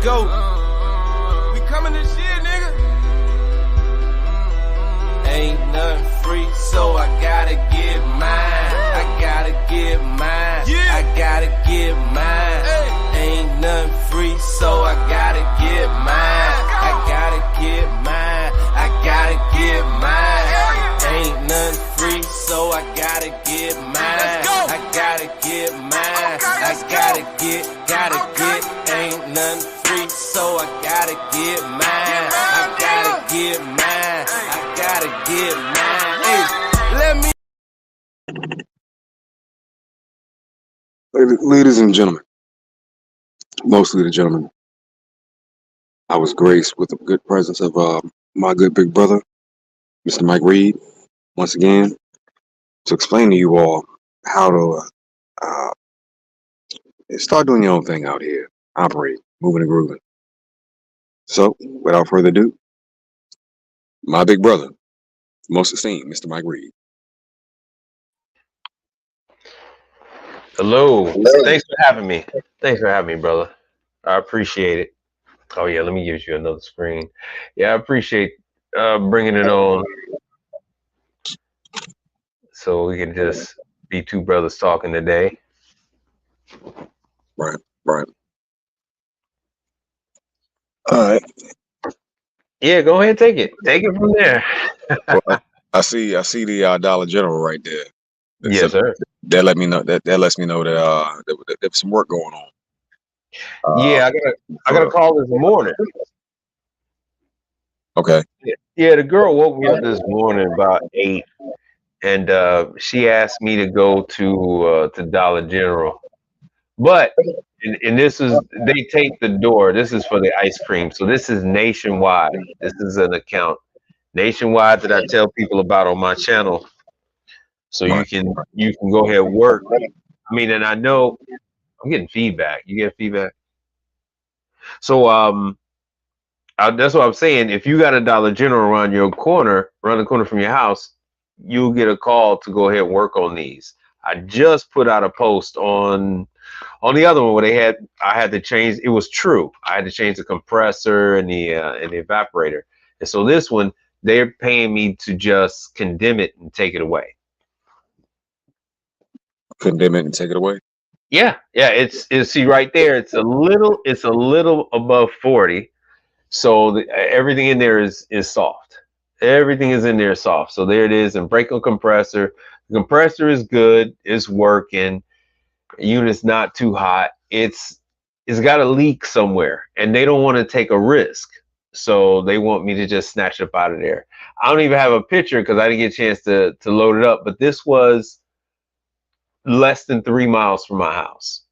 go. We coming this year, nigga. Ain't nothing free, so I gotta get mine. I gotta get mine. I gotta get mine. Ain't nothing free, so I gotta get mine. I gotta get mine. I gotta get mine. Ain't nothing free, so I gotta get mine. I gotta get mine. I gotta get. Ain't nothing free, so I gotta get mine. I gotta get mine. I gotta get mine. Hey, let me. Ladies and gentlemen, mostly the gentlemen, I was graced with the good presence of my good big brother, Mr. Mike Reed, once again, to explain to you all how to start doing your own thing out here, operate, moving and grooving. So, without further ado, my big brother, most esteemed, Mr. Mike Reed. Hello. Thanks for having me. Thanks for having me, brother. I appreciate it. Oh, yeah, let me use you another screen. Yeah, I appreciate bringing it on so we can just be two brothers talking today. Right. All right. Yeah, go ahead, take it. Take it from there. Well, I see the Dollar General right there. Yes, sir. That lets me know that there's some work going on. Yeah, I got a call this morning. Okay. Yeah, the girl woke me up this morning about 8, and she asked me to go to Dollar General. But and this is, they take the door. This is for the ice cream. So this is nationwide. This is an account nationwide that I tell people about on my channel. So you can go ahead and work. I mean, and I know I'm getting feedback. You get feedback? So that's what I'm saying. If you got a Dollar General around the corner from your house, you'll get a call to go ahead and work on these. I just put out a post on the other one where I had to change. It was true. I had to change the compressor and the evaporator. And so this one, they're paying me to just condemn it and take it away. Condemn it and take it away. Yeah. It's see right there. It's a little above 40. So everything in there is soft. Everything is in there soft. So there it is. And brake on compressor. The compressor is good. It's working. Unit's not too hot. It's got a leak somewhere, and they don't want to take a risk. So they want me to just snatch it up out of there. I don't even have a picture because I didn't get a chance to load it up. But this was less than 3 miles from my house.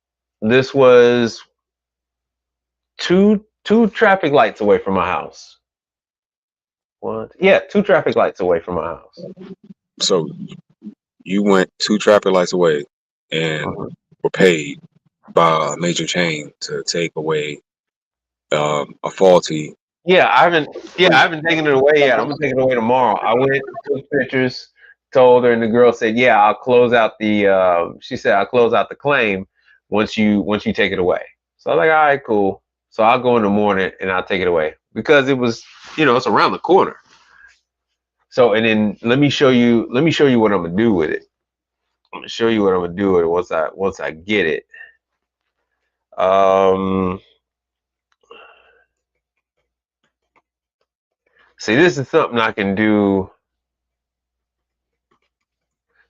This was two traffic lights away from my house. What? Yeah, 2 traffic lights away from my house. So you went 2 traffic lights away and were paid by a major chain to take away a faulty. Yeah, I haven't taken it away yet. I'm gonna take it away tomorrow. I went, took pictures, told her, and the girl said, "Yeah, I'll close out the." She said, "I'll close out the claim once you take it away." So I was like, "All right, cool." So I'll go in the morning and I'll take it away because it was, it's around the corner. So, and then let me show you what I'm gonna do with it. I'm gonna show you what I'm gonna do with it once I get it. See, this is something I can do.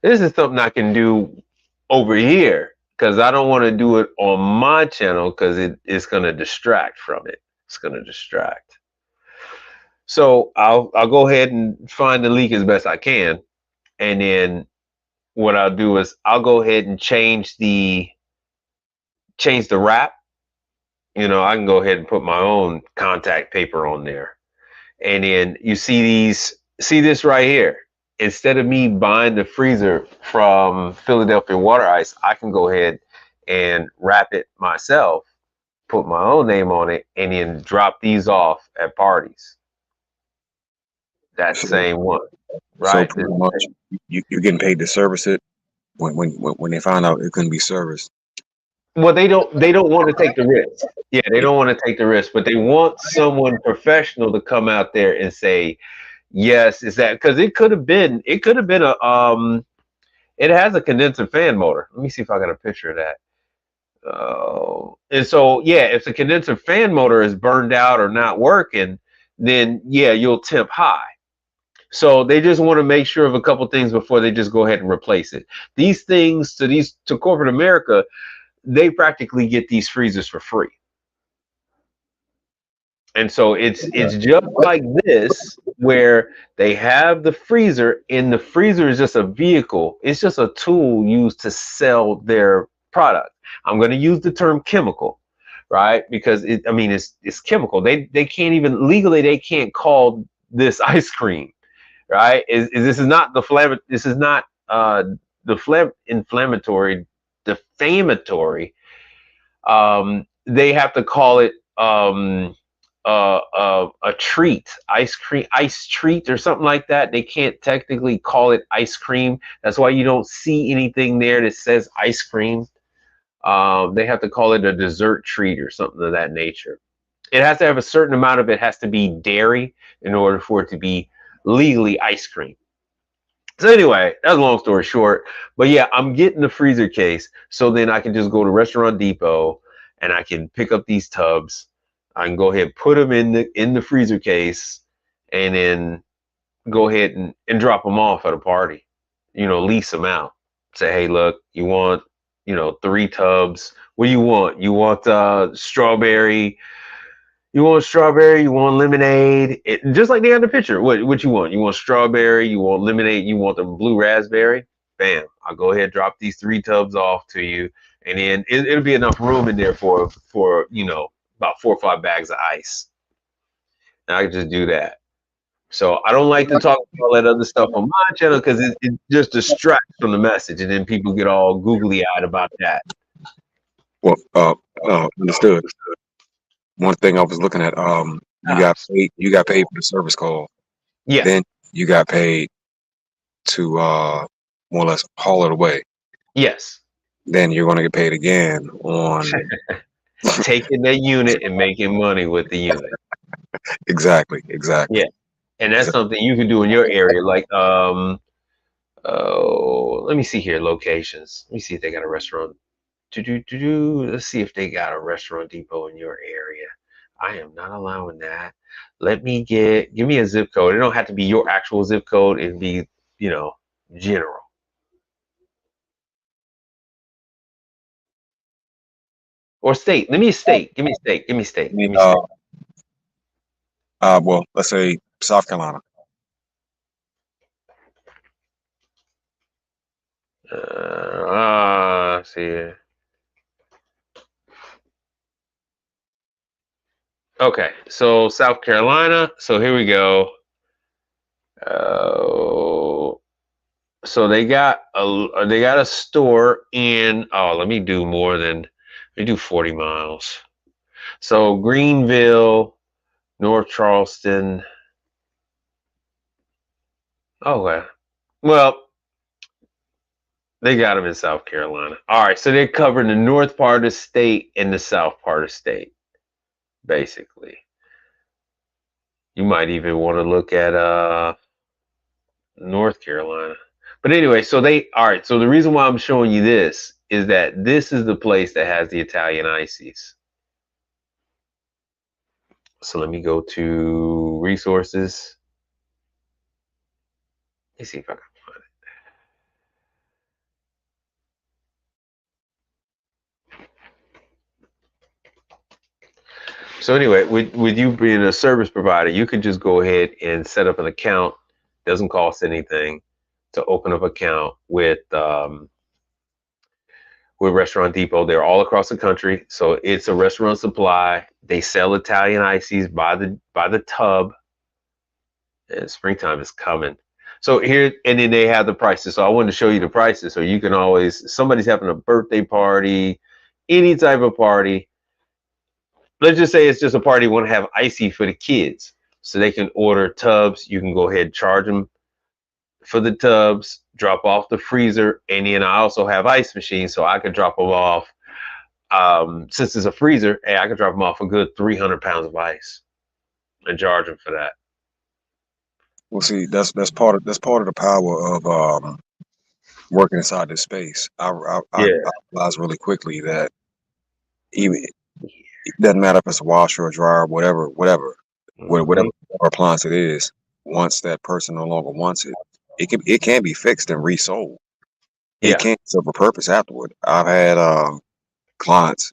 This is something I can do over here because I don't want to do it on my channel because it's going to distract from it. It's going to distract. So I'll go ahead and find the leak as best I can. And then what I'll do is I'll go ahead and change the wrap. I can go ahead and put my own contact paper on there. And then you see this right here. Instead of me buying the freezer from Philadelphia Water Ice, I can go ahead and wrap it myself, put my own name on it, and then drop these off at parties. That same one, right? So pretty much you're getting paid to service it when they found out it couldn't be serviced. Well, they don't want to take the risk. Yeah, they don't want to take the risk, but they want someone professional to come out there and say, yes, is that because it could have been a it has a condenser fan motor. Let me see if I got a picture of that. And so yeah, if the condenser fan motor is burned out or not working, then yeah, you'll tip high. So they just want to make sure of a couple things before they just go ahead and replace it. These things to corporate America, they practically get these freezers for free. And so it's just like this, where they have the freezer, and the freezer is just a vehicle. It's just a tool used to sell their product. I'm going to use the term chemical, right? Because it's chemical. They can't even legally, they can't call this ice cream, right? This is not inflammatory, defamatory. They have to call it a treat, ice treat or something like that. They can't technically call it ice cream. That's why you don't see anything there that says ice cream. They have to call it a dessert treat or something of that nature. It has to have a certain amount of it has to be dairy in order for it to be legally ice cream. So anyway, that's a long story short. But yeah, I'm getting the freezer case so then I can just go to Restaurant Depot and I can pick up these tubs. I can go ahead and put them in the freezer case and then go ahead and drop them off at a party. Lease them out. Say, hey, look, you want 3 tubs. What do you want? You want strawberry? You want strawberry? You want lemonade? Just like they had the picture. What you want? You want strawberry? You want lemonade? You want the blue raspberry? Bam! I'll go ahead and drop these 3 tubs off to you, and then it'll be enough room in there for about 4 or 5 bags of ice. And I can just do that. So I don't like to talk about all that other stuff on my channel because it just distracts from the message, and then people get all googly-eyed about that. Well, understood. One thing I was looking at, you got paid for the service call. Yeah. Then you got paid to more or less haul it away. Yes. Then you're going to get paid again on taking that unit and making money with the unit. Exactly. Yeah. And that's something you can do in your area. Like, let me see here, locations. Let me see if they got a restaurant. Let's see if they got a Restaurant Depot in your area. I am not allowing that. Give me a zip code. It don't have to be your actual zip code. It'd be, general. Or state. Give me a state. Give me a state. Well, let's say South Carolina. See. Okay, so South Carolina. So here we go. So they got a store in. Oh, let me do 40 miles. So Greenville, North Charleston. Okay. Well, they got them in South Carolina. All right, so they're covering the north part of the state and the south part of the state, basically. You might even want to look at North Carolina. But anyway, so so the reason why I'm showing you this is that this is the place that has the Italian ices. So let me go to resources. Let's see if I can find it. So anyway, with you being a service provider, you can just go ahead and set up an account. Doesn't cost anything to open up an account with Restaurant Depot. They're all across the country. So it's a restaurant supply. They sell Italian ices by the tub. And springtime is coming. So here, and then they have the prices. So I wanted to show you the prices. So you can always, somebody's having a birthday party, any type of party. Let's just say it's just a party you want to have icy for the kids. So they can order tubs. You can go ahead and charge them for the tubs, drop off the freezer. And then I also have ice machines, so I could drop them off since it's a freezer, hey, I could drop them off a good 300 pounds of ice and charge them for that. Well, see, that's part of the power of working inside this space. I Yeah. realized really quickly that even it doesn't matter if it's a washer or a dryer, whatever Mhm. appliance it is. Once that person no longer wants it, it can be fixed and resold. It Yeah. can't serve a purpose afterward. I've had clients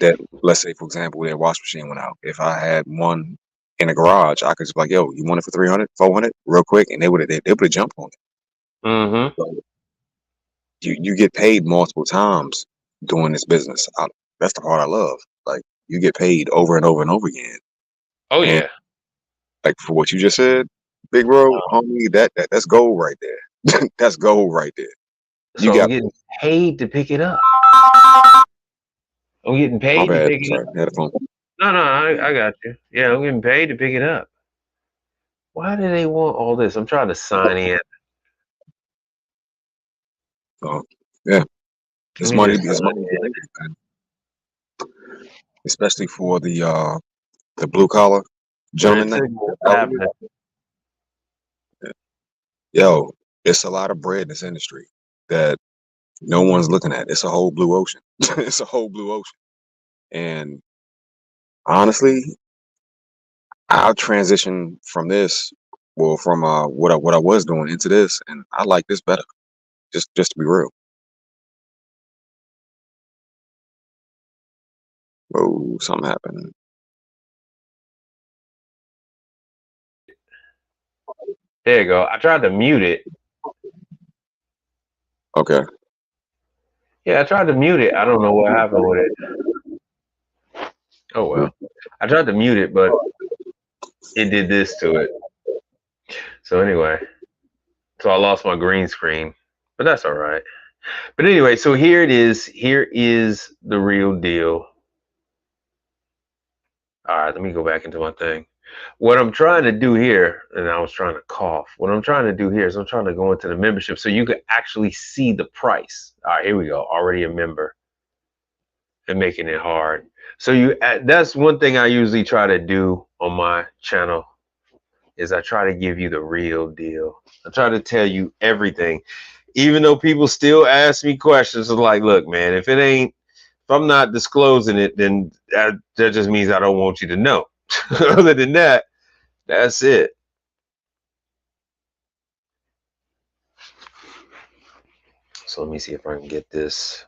that, let's say, for example, their wash machine went out. If I had one in a garage, I could just be like, yo, you want it for 300, 400, real quick, and they would have jumped on it. Mm-hmm. So you get paid multiple times doing this business. That's the part I love. Like, you get paid over and over and over again. Oh And yeah. like, for what you just said, big bro, homie, that's gold right there. That's gold right there. You So I'm got getting paid to pick it up. I'm getting my paid to bad. pick it up. Sorry, I had a phone. No, I got you. Yeah, I'm getting paid to pick it up. Why do they want all this? I'm trying to sign in. So yeah, Let it's me money. just It's sign money, in. man. Especially for the blue collar Red gentlemen. signal, what's Out happening? here. Yo, it's a lot of bread in this industry that no one's looking at. It's a whole blue ocean. It's a whole blue ocean. And honestly, I'll transition from this, well, from what I was doing into this, and I like this better. Just to be real. Oh, something happened. There you go. I tried to mute it. Okay. Yeah, I tried to mute it. I don't know what happened with it. Oh well. I tried to mute it, but it did this to it. So anyway, so I lost my green screen, but that's all right. But anyway, so here it is. Here is the real deal. All right, let me go back into my thing. What I'm trying to do here, and I was trying to cough. What I'm trying to do here is I'm trying to go into the membership so you can actually see the price. All right, here we go. Already a member and making it hard. So that's one thing I usually try to do on my channel is I try to give you the real deal. I try to tell you everything. Even though people still ask me questions, it's like, look, man, if I'm not disclosing it, then that just means I don't want you to know. Other than that, that's it. So let me see if I can get this.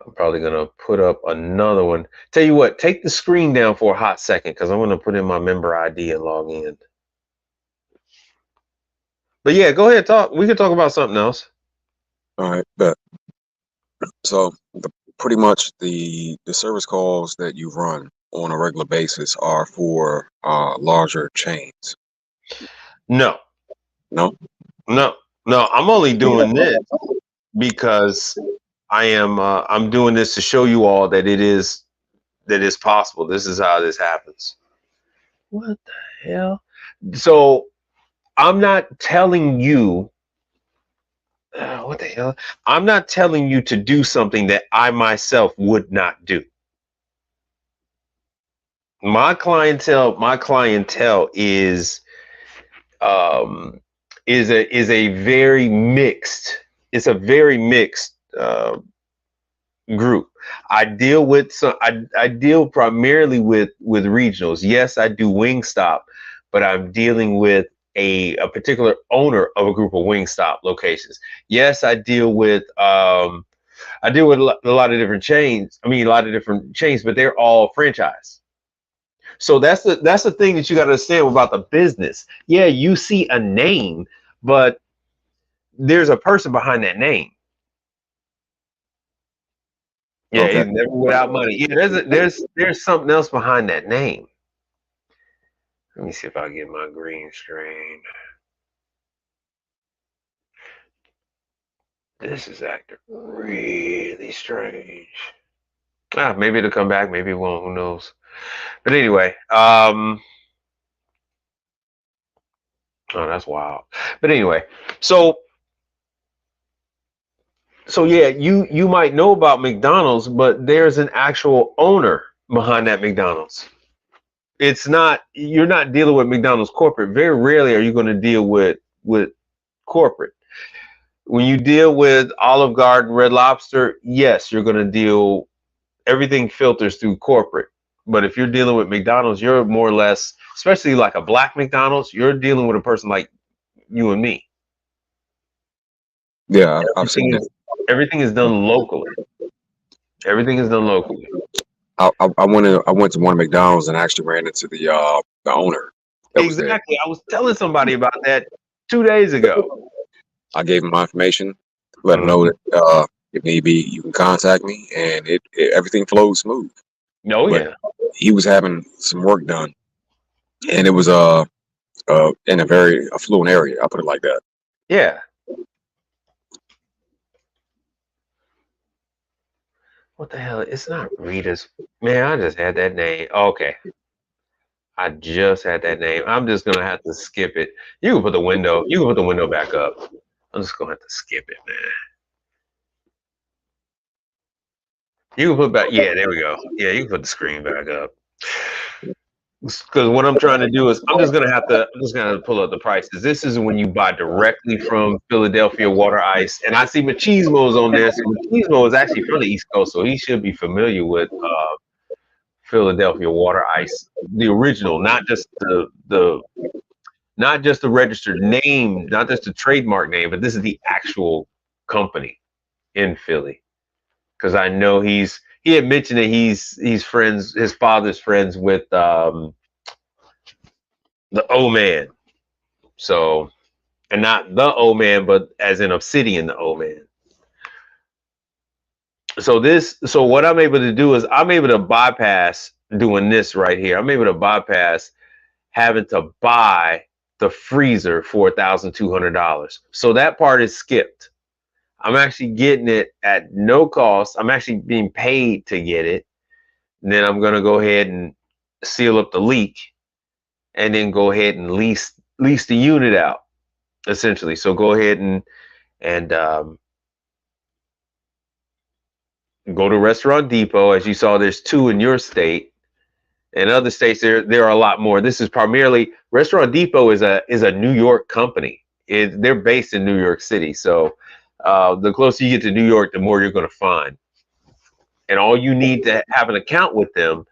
I'm probably gonna put up another one. Tell you what, take the screen down for a hot second because I'm gonna put in my member ID and log in. But yeah, go ahead, talk. We can talk about something else. All right, bet. So pretty much the service calls that you run on a regular basis are for larger chains. No, No? no, no. I'm only doing this because I'm doing this to show you all that it's possible. This is how this happens. What the hell? So I'm not telling you what the hell? I'm not telling you to do something that I myself would not do. My clientele is a very mixed. It's a very mixed group. I deal with I deal primarily with regionals. Yes, I do Wingstop, but I'm dealing with a particular owner of a group of Wingstop locations. Yes, I deal with a lot of different chains. I mean, a lot of different chains, but they're all franchise. So that's the thing that you got to understand about the business. Yeah, you see a name, but there's a person behind that name. Yeah, Okay. he's never without money. Yeah, there's something else behind that name. Let me see if I get my green screen. This is acting really strange. Maybe it'll come back, maybe it won't, who knows. But anyway, oh, that's wild. But anyway, so So yeah, you might know about McDonald's, but there's an actual owner behind that McDonald's. It's not, you're not dealing with McDonald's corporate. Very rarely are you going to deal with corporate. When you deal with Olive Garden, Red Lobster, yes, you're going to deal, everything filters through corporate. But if you're dealing with McDonald's, you're more or less, especially like a black McDonald's, you're dealing with a person like you and me. Yeah, I've seen that. Everything is done locally. Everything is done locally. I went to one McDonald's and actually ran into the owner. Exactly. I was telling somebody about that 2 days ago. I gave him my information, let him know that if need be, you can contact me, and it everything flowed smooth. Oh But yeah. he was having some work done, and it was in a very affluent area. I'll put it like that. Yeah. What the hell? It's not Rita's. Man, I just had that name. Okay. I just had that name. I'm just gonna have to skip it. You can put the window. You can put the window back up. I'm just gonna have to skip it, man. You can put back. Yeah, there we go. Yeah, you can put the screen back up. Because what I'm trying to do is I'm just gonna pull up the prices. This is when you buy directly from Philadelphia Water Ice, and I see Machismo's on there. So Machismo is actually from the East Coast, so he should be familiar with Philadelphia Water Ice, the original, not just the registered name, not just the trademark name, but this is the actual company in Philly. Because I know he had mentioned that he's friends, his father's friends with the O Man. So, and not the O Man, but as in Obsidian, the O Man. So what I'm able to do is I'm able to bypass doing this right here. I'm able to bypass having to buy the freezer for $1,200. So that part is skipped. I'm actually getting it at no cost. I'm actually being paid to get it. And then I'm going to go ahead and seal up the leak and then go ahead and lease the unit out, essentially. So go ahead and go to Restaurant Depot. As you saw, there's 2 in your state. In other states, there are a lot more. This is primarily, Restaurant Depot is a New York company. They're based in New York City. So the closer you get to New York, the more you're going to find. And all you need to have an account with them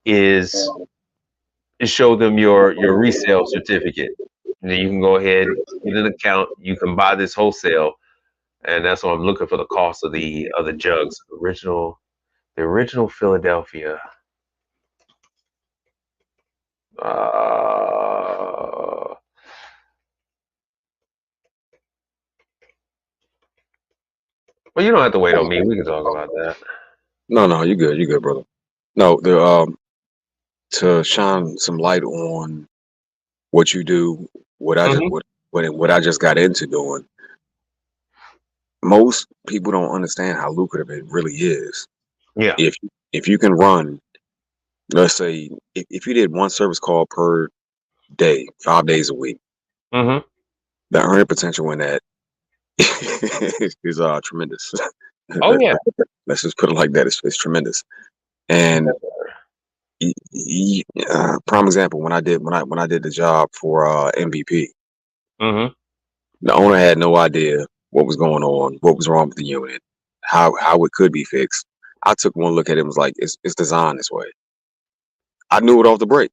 is show them your resale certificate. And then you can go ahead, get an account. You can buy this wholesale. And that's why I'm looking for the cost of the jugs. The original Philadelphia. Well, you don't have to wait on me. We can talk about that. No, you're good. You're good, brother. No, to shine some light on what you do, what I just got into doing. Most people don't understand how lucrative it really is. Yeah. If you can run, let's say, if you did one service call per day, 5 days a week, the earning potential in that is tremendous. Oh yeah. Let's just put it like that. It's tremendous. And prime example, when I did the job for MVP, the owner had no idea what was going on, what was wrong with the unit, how it could be fixed. I took one look at it and was like, it's designed this way. I knew it off the break.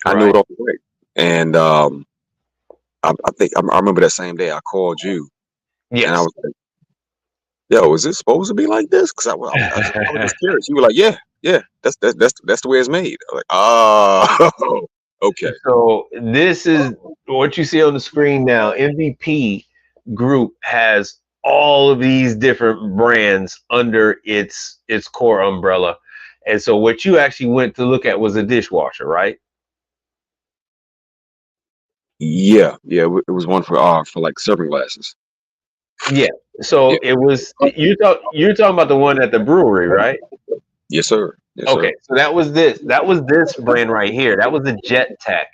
And I think I remember that same day I called you. Yes. And I was like, yo, is it supposed to be like this? Because I was just curious. You were like, yeah, that's the way it's made. I was like, oh, okay. So this is what you see on the screen now. MVP Group has all of these different brands under its core umbrella. And so what you actually went to look at was a dishwasher, right? Yeah. It was one for like serving glasses. Yeah. So it was you're talking about the one at the brewery, right? Yes, sir. Okay. So that was this brand right here. That was the Jet Tech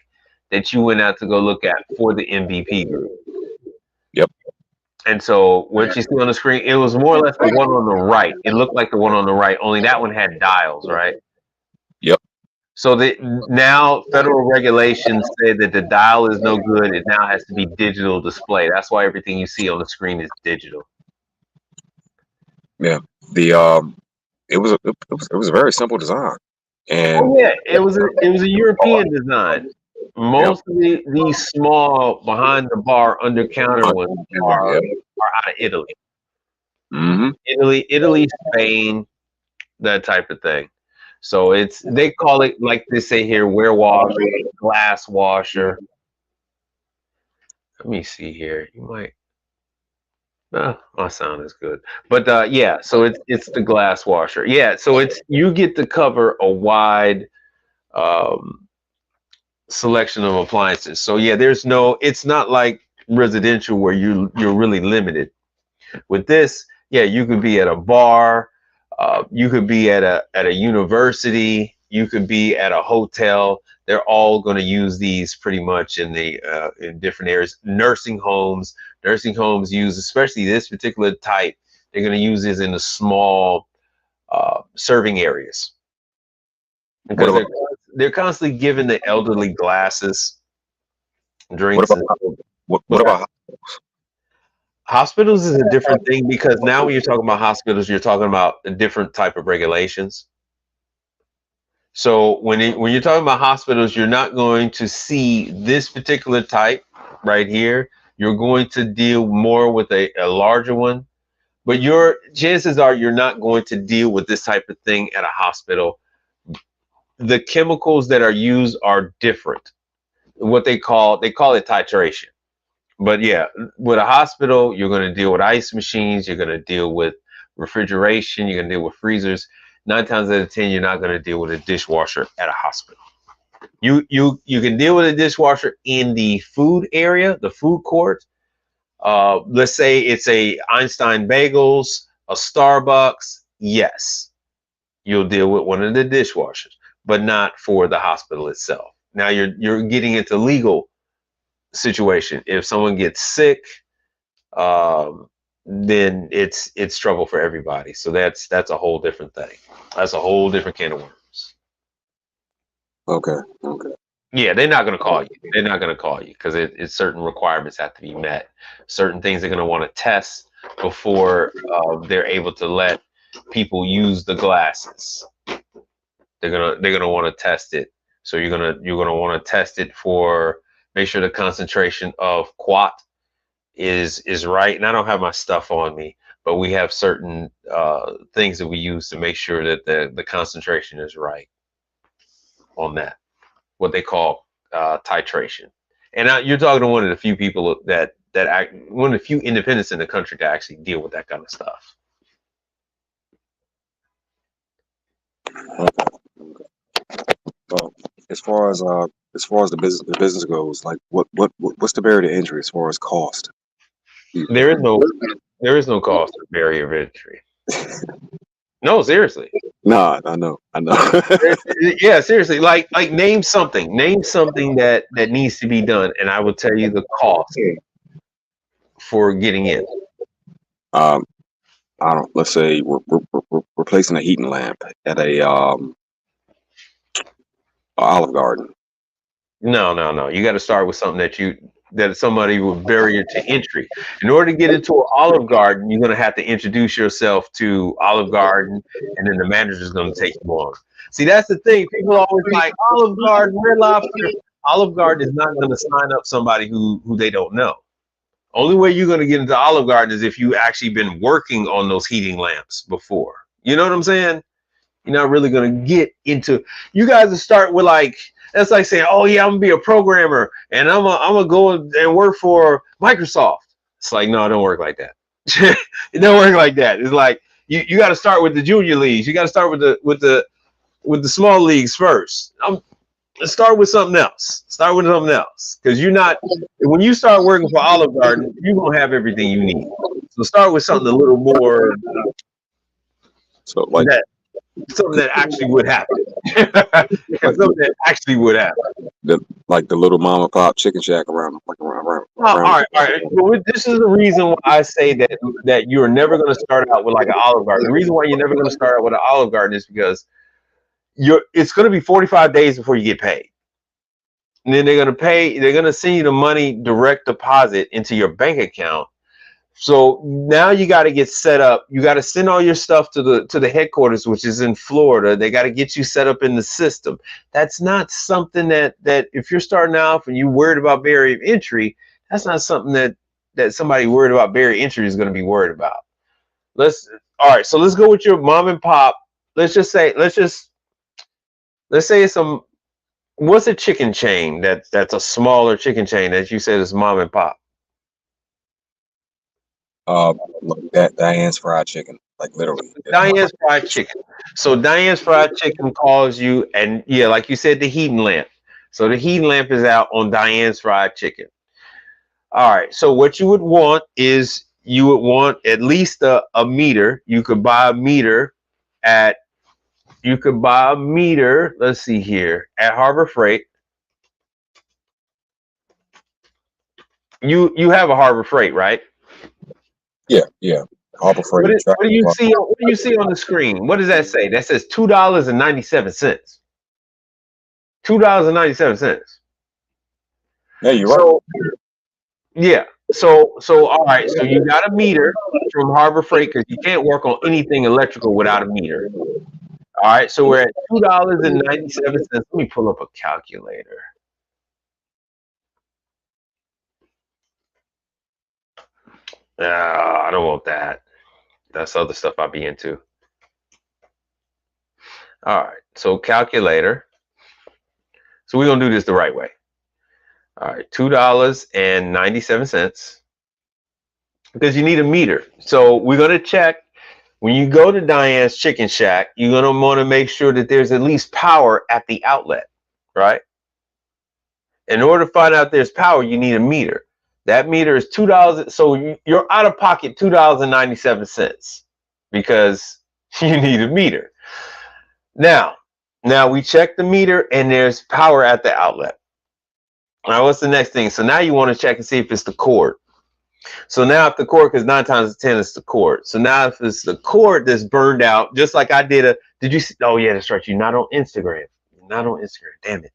that you went out to go look at for the MVP Group. Yep. And so what you see on the screen, it was more or less the one on the right. It looked like the one on the right, only that one had dials, right? Yep. So now federal regulations say that the dial is no good. It now has to be digital display. That's why everything you see on the screen is digital. Yeah. It was a very simple design. And oh yeah, it was a European design. Most of these small behind the bar under counter ones are out of Italy. Mm-hmm. Italy, Spain, that type of thing. So they call it, like they say here, warewash, glass washer. Let me see here. You might. My sound is good, but yeah. So it's the glass washer. Yeah. So you get to cover a wide selection of appliances. So yeah, it's not like residential where you're really limited. With this, yeah, you could be at a bar, you could be at a university, you could be at a hotel. They're all going to use these pretty much in different areas. Nursing homes use, especially this particular type. They're going to use this in the small serving areas because they're constantly giving the elderly glasses, drinks. What about hospitals? Is a different thing because now when you're talking about hospitals, you're talking about a different type of regulations. So when you're talking about hospitals, you're not going to see this particular type right here. You're going to deal more with a larger one, but your chances are you're not going to deal with this type of thing at a hospital. The chemicals that are used are different. What they call it titration. But yeah, with a hospital, you're going to deal with ice machines. You're going to deal with refrigeration. You're going to deal with freezers. 9 times out of 10, you're not going to deal with a dishwasher at a hospital. You can deal with a dishwasher in the food area, the food court. Let's say it's a Einstein Bagels, a Starbucks. Yes, you'll deal with one of the dishwashers, but not for the hospital itself. Now you're getting into legal situation. If someone gets sick, then it's trouble for everybody. So that's a whole different thing. That's a whole different can of worms. Okay. Yeah, they're not going to call you. They're not going to call you because it's certain requirements have to be met. Certain things they're going to want to test before they're able to let people use the glasses. They're gonna want to test it. So you're gonna want to test it for, make sure the concentration of quat is right. And I don't have my stuff on me, but we have certain things that we use to make sure that the concentration is right on that, what they call titration. And you're talking to one of the few people one of the few independents in the country to actually deal with that kind of stuff. Well, as far as the business goes, like what's the barrier to entry as far as cost? There is no cost or barrier of entry. No, seriously. No, I know. Yeah, seriously. Like name something that needs to be done, and I will tell you the cost for getting in. I don't. Let's say we're replacing a heating lamp at a Olive Garden. No. You got to start with something that somebody with barrier to entry. In order to get into an Olive Garden, you're going to have to introduce yourself to Olive Garden, and then the manager is going to take you on. See, that's the thing. People are always like, Olive Garden, Red Lobster. Olive Garden is not going to sign up somebody who they don't know. Only way you're going to get into Olive Garden is if you actually been working on those heating lamps before. You know what I'm saying? You're not really going to get into. You guys will start with that's like saying, oh yeah, I'm gonna be a programmer and I'm gonna go and work for Microsoft. It's like, no, it don't work like that. It don't work like that. It's like you got to start with the junior leagues. You got to start with the small leagues first. Start with something else. Start with something else, because when you start working for Olive Garden, you're gonna have everything you need. So start with something a little more. So like that. something that actually would happen. Something that actually would happen. Like the little mom and pop chicken shack around. All right. Well, this is the reason why I say that you are never going to start out with like an Olive Garden. The reason why you're never going to start out with an Olive Garden is because it's going to be 45 days before you get paid. And then they're going to send you the money direct deposit into your bank account. So now you got to get set up. You got to send all your stuff to the headquarters, which is in Florida. They got to get you set up in the system. That's not something that if you're starting off and you're worried about barrier of entry, that's not something that somebody worried about barrier of entry is going to be worried about. All right. So let's go with your mom and pop. Let's say it's what's a chicken chain that's a smaller chicken chain that you said is mom and pop? That Diane's Fried Chicken, like literally. Diane's Fried Chicken. So Diane's Fried Chicken calls you, and yeah, like you said, the heating lamp. So the heating lamp is out on Diane's Fried Chicken. All right. So what you would want is at least a meter. You could buy a meter. Let's see here, at Harbor Freight. You have a Harbor Freight, right? Yeah. Harbor Freight. What do you see on the screen? What does that say? That says $2.97. $2.97. Yeah, you're right. Yeah. So all right. So you got a meter from Harbor Freight because you can't work on anything electrical without a meter. All right. So we're at $2.97. Let me pull up a calculator. I don't want that. That's other stuff I'll be into. All right. So calculator. So we're going to do this the right way. All right. $2.97 because you need a meter. So we're going to check when you go to Diane's Chicken Shack, you're going to want to make sure that there's at least power at the outlet, right? In order to find out there's power, you need a meter. That meter is $2. So you're out of pocket $2.97 because you need a meter. Now we check the meter and there's power at the outlet. All right, what's the next thing? So now you want to check and see if it's the cord. So now if the cord, because 9 times out of 10 it's the cord. So now if it's the cord that's burned out, just like I did you see? Oh yeah, that's right. You're not on Instagram. Damn it.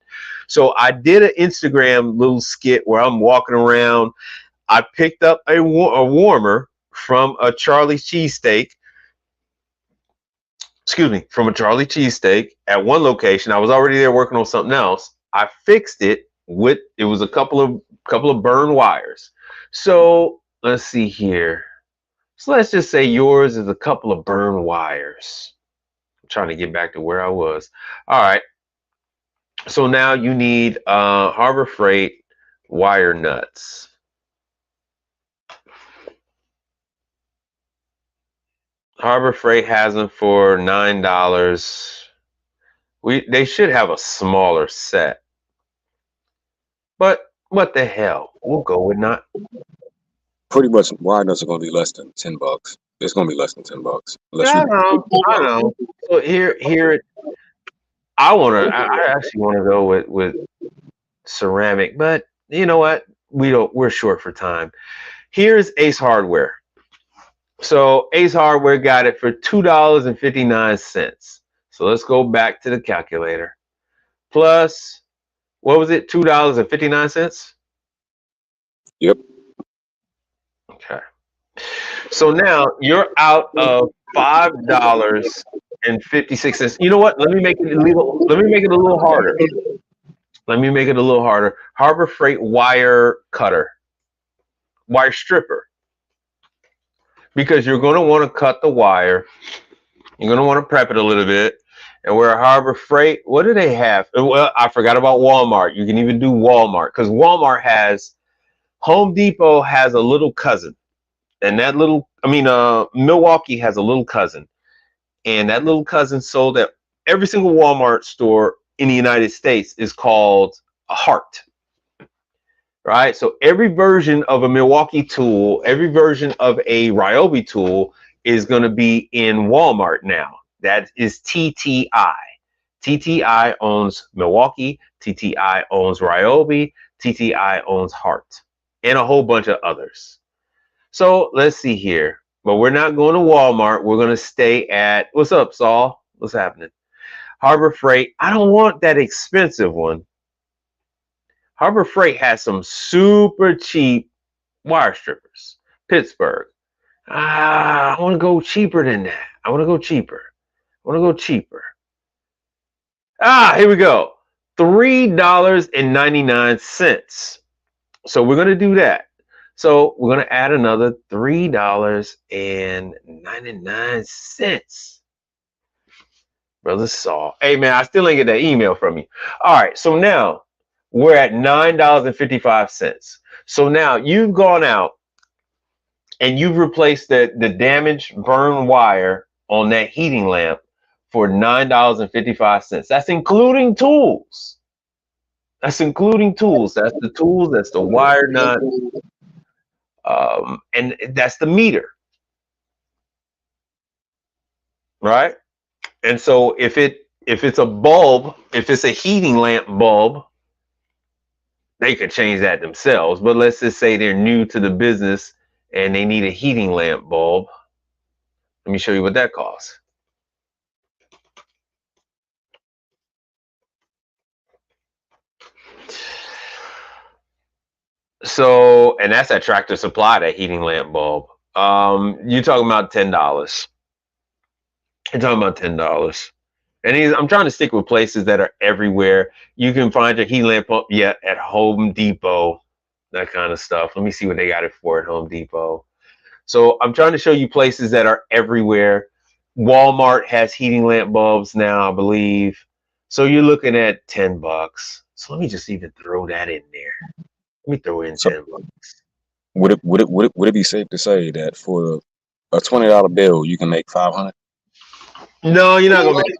So I did an Instagram little skit where I'm walking around. I picked up a warmer from a Charlie's cheesesteak. From a Charlie cheesesteak at one location. I was already there working on something else. I fixed it it was a couple of burn wires. So let's see here. So let's just say yours is a couple of burn wires. I'm trying to get back to where I was. All right. So now you need Harbor Freight wire nuts. Harbor Freight has them for $9. They should have a smaller set. But what the hell? We'll go with not. Pretty much wire nuts are going to be less than $10. It's going to be less than $10. I know. So here I actually want to go with ceramic, but you know what? We're short for time. Here's Ace Hardware. So Ace Hardware got it for $2.59. So let's go back to the calculator. Plus, what was it? $2.59? Yep. Okay. So now you're out of $5.56. You know what? Let me make it a little harder. Harbor Freight wire cutter, wire stripper. Because you're going to want to cut the wire. You're going to want to prep it a little bit. And where Harbor Freight, what do they have? Well, I forgot about Walmart. You can even do Walmart because Home Depot has a little cousin. And Milwaukee has a little cousin. And that little cousin sold at every single Walmart store in the United States is called a Hart. Right? So every version of a Milwaukee tool, every version of a Ryobi tool is going to be in Walmart now. That is TTI. TTI owns Milwaukee. TTI owns Ryobi. TTI owns Hart, and a whole bunch of others. So let's see here. But we're not going to Walmart. We're going to stay at, what's up, Saul? What's happening? Harbor Freight. I don't want that expensive one. Harbor Freight has some super cheap wire strippers. Pittsburgh. I want to go cheaper than that. I want to go cheaper. Here we go. $3.99. So we're going to do that. So we're going to add another $3.99. Brother Saul. Hey, man, I still ain't get that email from you. All right. So now we're at $9.55. So now you've gone out and you've replaced the damaged burned wire on that heating lamp for $9.55. That's including tools. That's the tools. That's the wire nut. And that's the meter. Right? And so if it's a bulb, if it's a heating lamp bulb, they could change that themselves. But let's just say they're new to the business and they need a heating lamp bulb. Let me show you what that costs. So, and that's at Tractor Supply, that heating lamp bulb. You're talking about $10. You're talking about $10. And I'm trying to stick with places that are everywhere. You can find your heat lamp up at Home Depot, that kind of stuff. Let me see what they got it for at Home Depot. So I'm trying to show you places that are everywhere. Walmart has heating lamp bulbs now, I believe. So you're looking at $10. So let me just even throw that in there. Let me throw in $10. Would it be safe to say that for a $20 bill you can make 500? No, you're not gonna make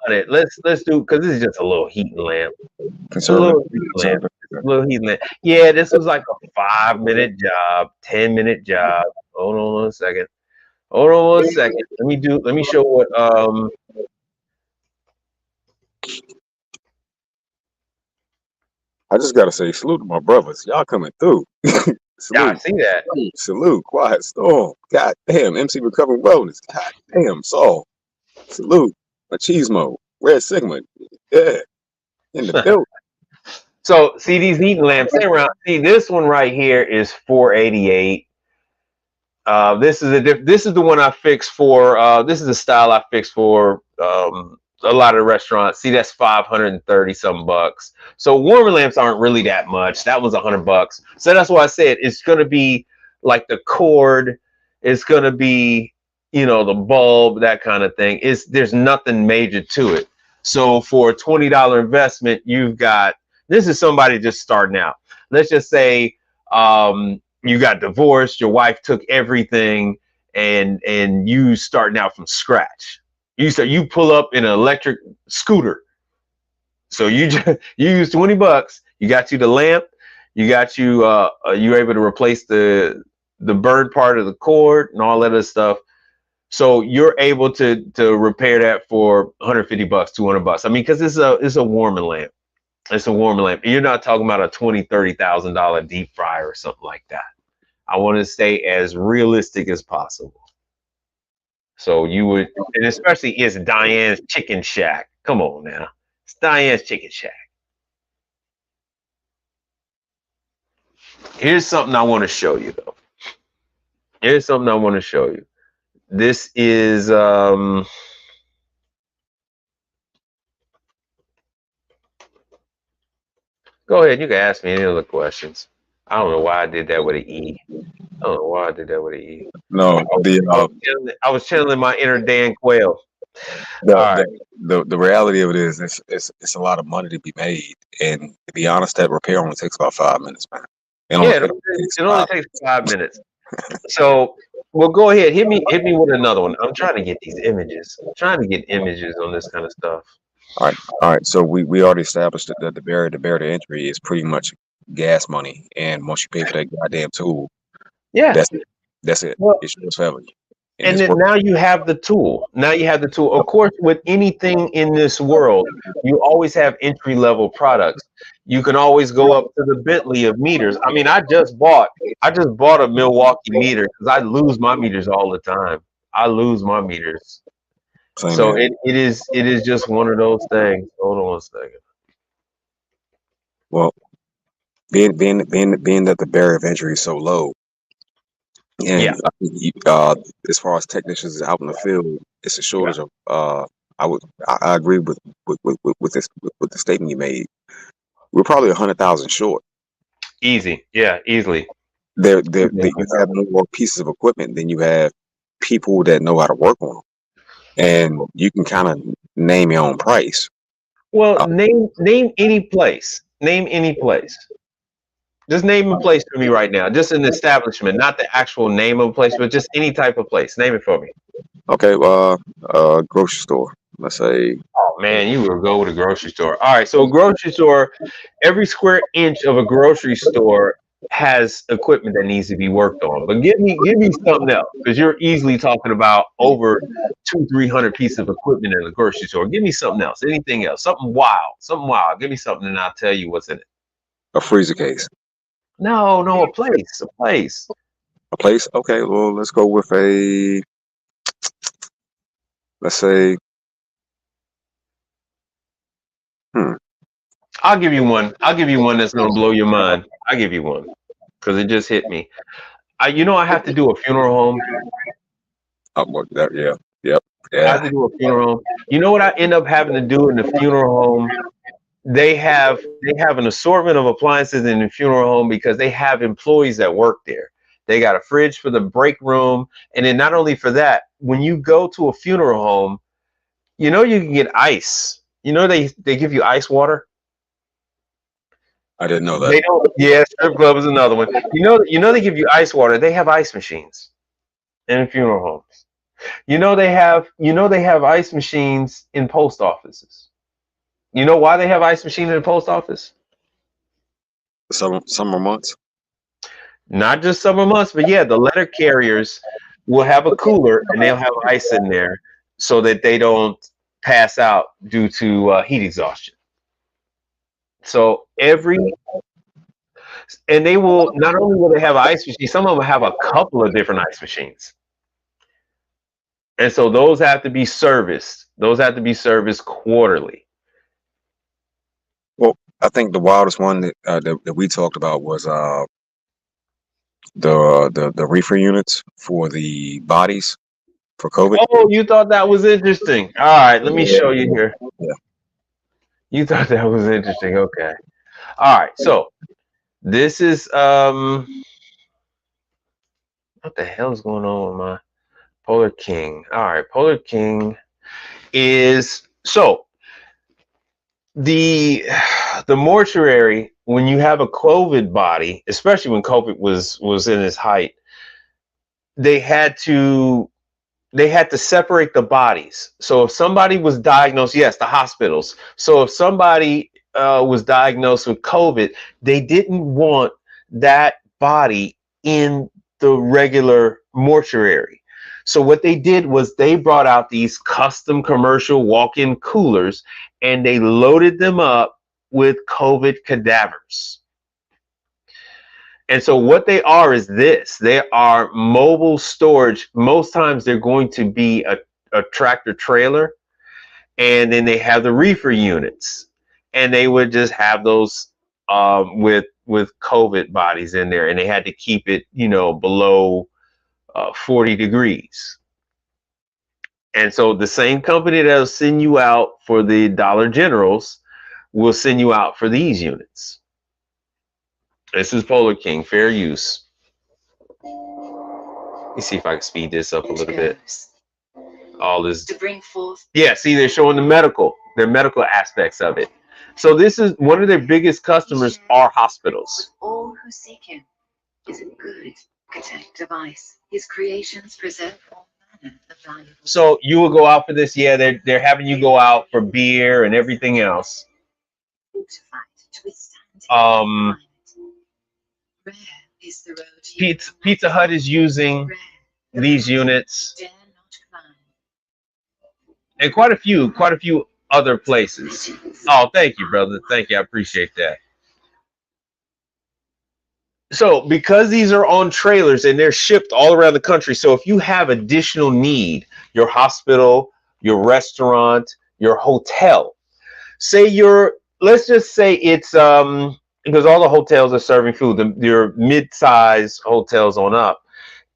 500. Let's do, because this is just a little heating lamp. A little heating lamp. Yeah, this was like a 5-minute job, 10-minute job. Hold on one second. Let me show what I just gotta say salute to my brothers. Y'all coming through. Yeah, I see that. Salute, Quiet Storm. God damn, MC Recovering Wellness. God damn, Saul. Salute, Machismo, Red Sigma. Yeah, in the building. So see these heating lamps, they're around. See, this one right here is $488. This is the one I fixed for. This is the style I fixed for a lot of restaurants. See, that's 530 some bucks. So warmer lamps aren't really that much. That was $100. So that's why I said it's gonna be like the cord. It's gonna be, the bulb, that kind of thing. There's nothing major to it. So for a $20 investment, you've got, this is somebody just starting out. Let's just say you got divorced, your wife took everything, and you starting out from scratch. You pull up in an electric scooter. So you use $20. You got you the lamp. You got you're able to replace the bird part of the cord and all that other stuff. So you're able to repair that for $150, $200. I mean, because it's a warming lamp. It's a warming lamp. You're not talking about a $20,000, $30,000 deep fryer or something like that. I want to stay as realistic as possible. So you would, and especially it's Diane's Chicken Shack. Come on now. It's Diane's Chicken Shack. Here's something I want to show you, though. This is go ahead, you can ask me any other questions. I don't know why I did that with an E. No, I was channeling my inner Dan Quayle. The reality of it is it's a lot of money to be made, and to be honest, that repair only takes about 5 minutes, man. It only takes 5 minutes. So, well, go ahead, hit me with another one. I'm trying to get these images. I'm trying to get images on this kind of stuff. All right. So we already established that the barrier to entry is pretty much gas money, and once you pay for that goddamn tool, yeah, that's it. Well, it's yours forever. And And it's then now you have the tool. Now you have the tool. Of course, with anything in this world, you always have entry level products. You can always go up to the Bentley of meters. I mean, I just bought a Milwaukee meter because I lose my meters all the time. I lose my meters. same So here. it is just one of those things. Hold on one second. Well, being that the barrier of entry is so low, Yeah, and as far as technicians out in the field, it's a yeah. shortage of. I agree with the statement you made. We're probably 100,000 short. Easy. Yeah, easily. You have more pieces of equipment than you have people that know how to work on them, and you can kind of name your own price. Well, Uh, name any place. Name any place. Just name a place for me right now. Just an establishment, not the actual name of a place, but just any type of place. Name it for me. okay, grocery store. Let's say Oh man, you will go to a grocery store. All right, so a grocery store, every square inch of a grocery store has equipment that needs to be worked on. But give me something else, because you're easily talking about over 300 pieces of equipment in a grocery store. Give me something else, anything else, something wild, something wild. Give me something, and I'll tell you what's in it. a freezer case. No, a place, a place. A place. Okay, well, let's go with let's say, hmm, I'll give you one. I'll give you one that's gonna blow your mind. I'll give you one because it just hit me. I have to do a funeral home. yeah, yep, I have yeah. to do a funeral home. You know what I end up having to do in the funeral home? They have an assortment of appliances in the funeral home because they have employees that work there. They got a fridge for the break room, and then not only for that, when you go to a funeral home, you can get ice. They give you ice water. I didn't know that. They don't. Yeah, strip club is another one. They give you ice water. They have ice machines in funeral homes. They have ice machines in post offices. You know why they have ice machines in the post office? Summer months. Not just summer months, but yeah, the letter carriers will have a cooler and they'll have ice in there so that they don't pass out due to heat exhaustion. So and they will not only will they have an ice machine, some of them have a couple of different ice machines. And so those have to be serviced. Those have to be serviced quarterly. Well, I think the wildest one that we talked about was the reefer units for the bodies for COVID. Oh, you thought that was interesting. All right, let me show you here. Yeah. You thought that was interesting. Okay. All right. So this is what the hell is going on with my Polar King? All right, Polar King is the mortuary. When you have a COVID body, especially when COVID was in its height, they had to separate the bodies. So if somebody was diagnosed, yes, the hospitals. So if somebody was diagnosed with COVID, they didn't want that body in the regular mortuary. So what they did was they brought out these custom commercial walk-in coolers and they loaded them up with COVID cadavers. And so what they are is this. They are mobile storage. Most times they're going to be a tractor trailer, and then they have the reefer units, and they would just have those with COVID bodies in there, and they had to keep it, below 40 degrees. And so the same company that'll send you out for the Dollar Generals will send you out for these units. This is Polar King, fair use. Let me see if I can speed this up a little bit. All this to bring forth. Yeah, see, they're showing the medical aspects of it. So this is one of their biggest customers are hospitals. All who seek him is a good architect device. His creations present all manner of valuable. So you will go out for this, yeah. They're having you go out for beer and everything else. To withstand Pizza Hut is using these units, Dare not climb. and quite a few other places. Oh, thank you, brother. Thank you. I appreciate that. So because these are on trailers and they're shipped all around the country, so if you have additional need, your hospital, your restaurant, your hotel, say let's just say it's because all the hotels are serving food, your mid-size hotels on up.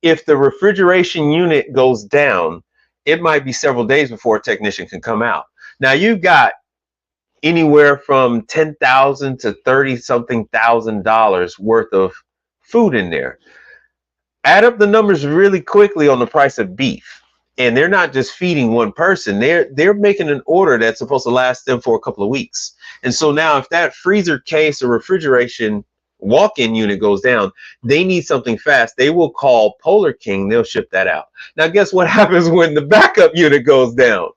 If the refrigeration unit goes down, it might be several days before a technician can come out. Now you've got anywhere from $10,000 to $30-something thousand worth of food in there. Add up the numbers really quickly on the price of beef, and they're not just feeding one person. They're making an order that's supposed to last them for a couple of weeks. And so now if that freezer case or refrigeration walk-in unit goes down, they need something fast. They will call Polar King. They'll ship that out. Now guess what happens when the backup unit goes down?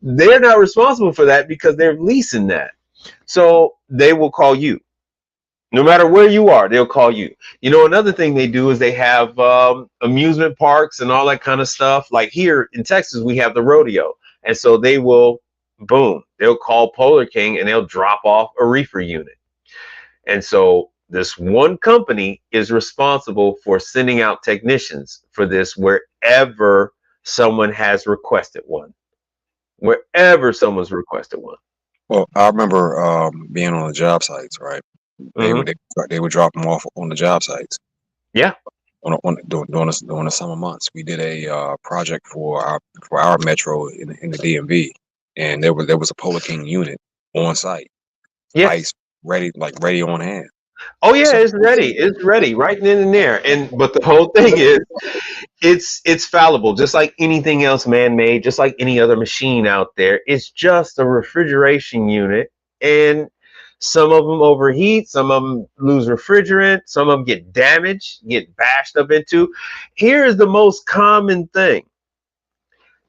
They're not responsible for that because they're leasing that. So they will call you. No matter where you are, they'll call you. You know, another thing they do is they have amusement parks and all that kind of stuff. Like here in Texas, we have the rodeo. And so they will, boom, they'll call Polar King and they'll drop off a reefer unit. And so this one company is responsible for sending out technicians for this wherever someone has requested one. Wherever someone's requested one. Well, I remember being on the job sites, right? They would drop them off on the job sites. Yeah. During the summer months, we did a project for our metro in the DMV, and there was a Polar King unit on site. Yes. Ice ready on hand. Oh yeah, it's ready right then and there. But the whole thing is, it's fallible, just like anything else man-made, just like any other machine out there. It's just a refrigeration unit, and some of them overheat, some of them lose refrigerant, some of them get damaged, get bashed up into. Here's the most common thing.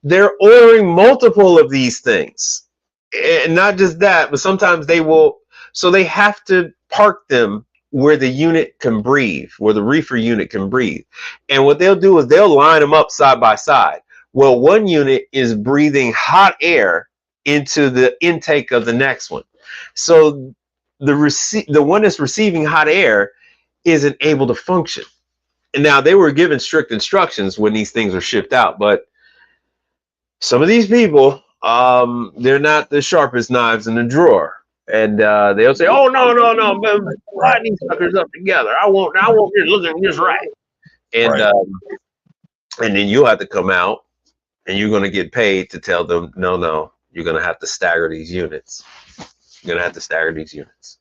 They're ordering multiple of these things. And not just that, but sometimes they will, so they have to park them where the unit can breathe, where the reefer unit can breathe. And what they'll do is they'll line them up side by side. Well, one unit is breathing hot air into the intake of the next one. So the one that's receiving hot air isn't able to function. And now they were given strict instructions when these things are shipped out, but some of these people, they're not the sharpest knives in the drawer. And they'll say, "Oh no, man, line these suckers up together. I want this looking just right." And and then you'll have to come out, and you're going to get paid to tell them, "No, you're going to have to stagger these units. You're going to have to stagger these units."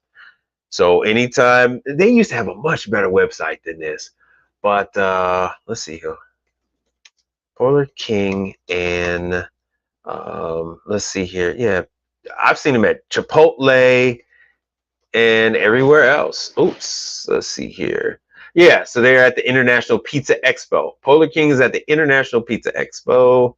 So anytime, they used to have a much better website than this, but let's see here, Polar King, and let's see here, yeah. I've seen them at Chipotle and everywhere else. Oops, let's see here. Yeah, so they're at the International Pizza Expo. Polar King is at the International Pizza Expo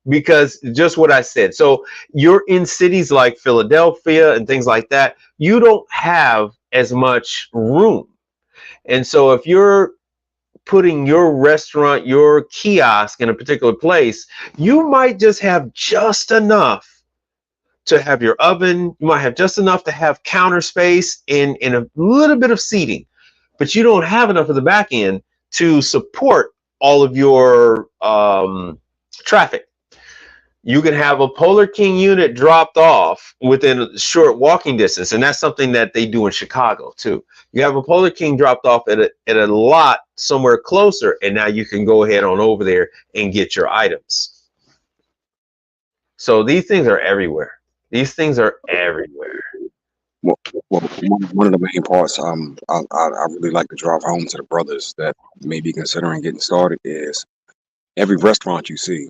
because just what I said. So you're in cities like Philadelphia and things like that. You don't have as much room. And so if you're putting your restaurant, your kiosk in a particular place, you might just have just enough to have your oven. You might have just enough to have counter space and a little bit of seating, but you don't have enough of the back end to support all of your traffic. You can have a Polar King unit dropped off within a short walking distance, and that's something that they do in Chicago too. You have a Polar King dropped off at a lot somewhere closer, and now you can go ahead on over there and get your items. So these things are everywhere. These things are everywhere. Well, one of the main parts I really like to drive home to the brothers that may be considering getting started is every restaurant you see.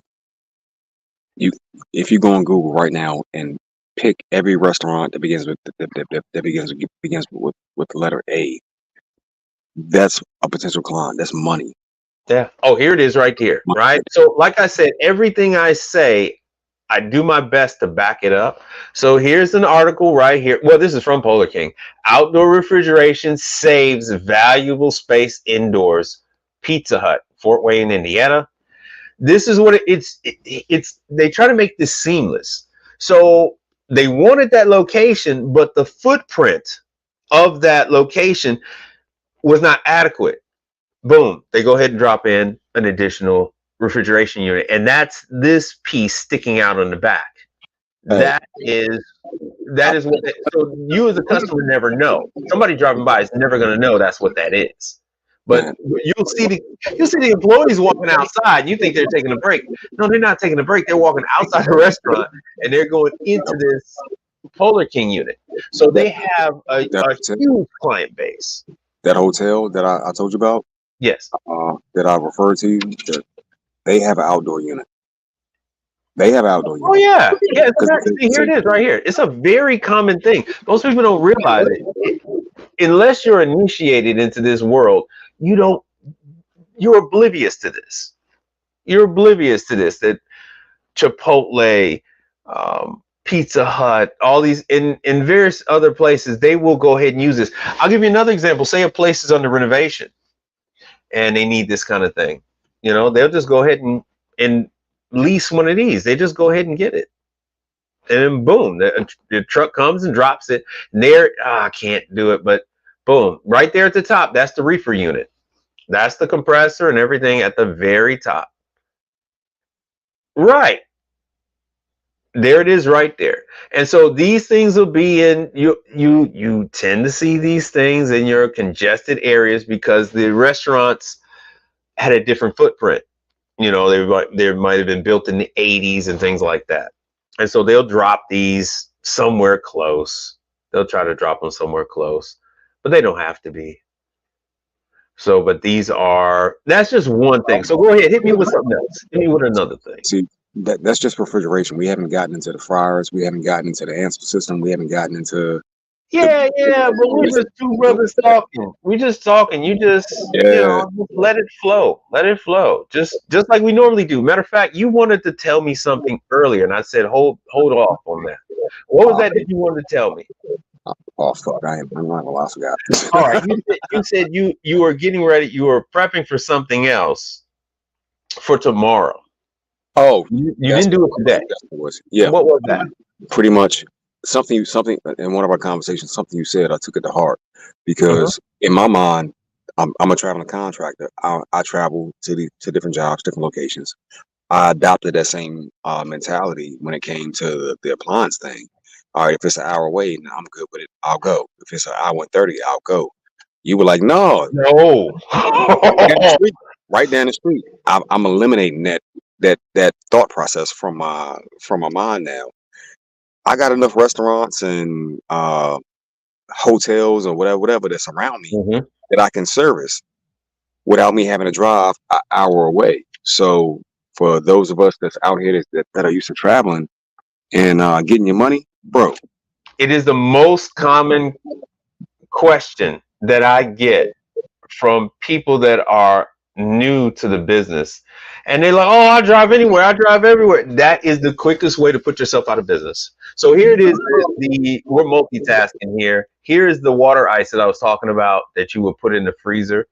If you go on Google right now and pick every restaurant that begins with the letter A, that's a potential client. That's money. Yeah. Oh, here it is right here. Right. So like I said, everything I say, I do my best to back it up. So here's an article right here. Well, this is from Polar King. Outdoor refrigeration saves valuable space indoors. Pizza Hut, Fort Wayne, Indiana. This is what it's they try to make this seamless. So they wanted that location, but the footprint of that location was not adequate. Boom, they go ahead and drop in an additional refrigeration unit, and that's this piece sticking out on the back. That is what so you as a customer never know. Somebody driving by is never going to know that's what that is. But you'll see the employees walking outside, and you think they're taking a break. No, they're not taking a break. They're walking outside the restaurant, and they're going into this Polar King unit. So they have a huge client base. That hotel that I told you about, yes, that I referred to, they have an outdoor unit. They have outdoor unit. Oh yeah, yeah. Here it is, right here. It's a very common thing. Most people don't realize it. Unless you're initiated into this world, you're oblivious to this. You're oblivious to this. That Chipotle, Pizza Hut, all these in various other places, they will go ahead and use this. I'll give you another example. Say a place is under renovation and they need this kind of thing. You know, they'll just go ahead and lease one of these. They just go ahead and get it. And then boom, the truck comes and drops it. And I can't do it, but boom, right there at the top, that's the reefer unit. That's the compressor and everything at the very top. Right. There it is right there. And so these things will be in you tend to see these things in your congested areas because the restaurants had a different footprint. You know, they might have been built in the 80s and things like that. And so they'll drop these somewhere close. They'll try to drop them somewhere close, but they don't have to be. So, but that's just one thing. So go ahead, hit me with something else. Hit me with another thing. See, that's just refrigeration. We haven't gotten into the fryers. We haven't gotten into the Ansible system. We haven't gotten into. Yeah, but we're just two brothers talking. We just talking. You just, just let it flow. Let it flow. Just like we normally do. Matter of fact, you wanted to tell me something earlier, and I said, hold off on that. What was that you wanted to tell me? Oh fuck! I'm not gonna lie, I forgot. All right, you said you were getting ready. You were prepping for something else for tomorrow. Oh, you didn't do it today. Yeah. What was that? Pretty much something in one of our conversations. Something you said, I took it to heart because in my mind, I'm a traveling contractor. I travel to different jobs, different locations. I adopted that same mentality when it came to the appliance thing. All right, if it's an hour away, I'm good with it. I'll go. If it's an hour and 30, I'll go. You were like, no. Right down the street. I'm eliminating that thought process from my mind now. I got enough restaurants and hotels or whatever that surround me that I can service without me having to drive an hour away. So for those of us that's out here that are used to traveling and getting your money, bro. It is the most common question that I get from people that are new to the business. And they're like, oh, I drive anywhere. I drive everywhere. That is the quickest way to put yourself out of business. So here it is. We're multitasking here. Here is the water ice that I was talking about that you would put in the freezer.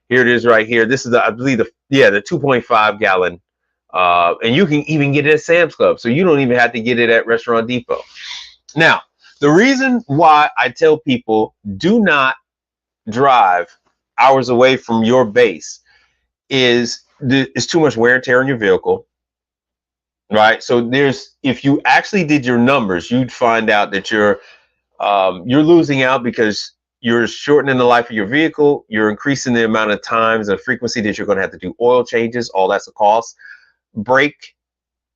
Here it is right here. This is I believe the 2.5 gallon. And you can even get it at Sam's Club. So you don't even have to get it at Restaurant Depot. Now, the reason why I tell people do not drive hours away from your base is it's too much wear and tear on your vehicle, right? So if you actually did your numbers, you'd find out that you're losing out because you're shortening the life of your vehicle. You're increasing the amount of times and frequency that you're going to have to do oil changes. All that's a cost. Brake,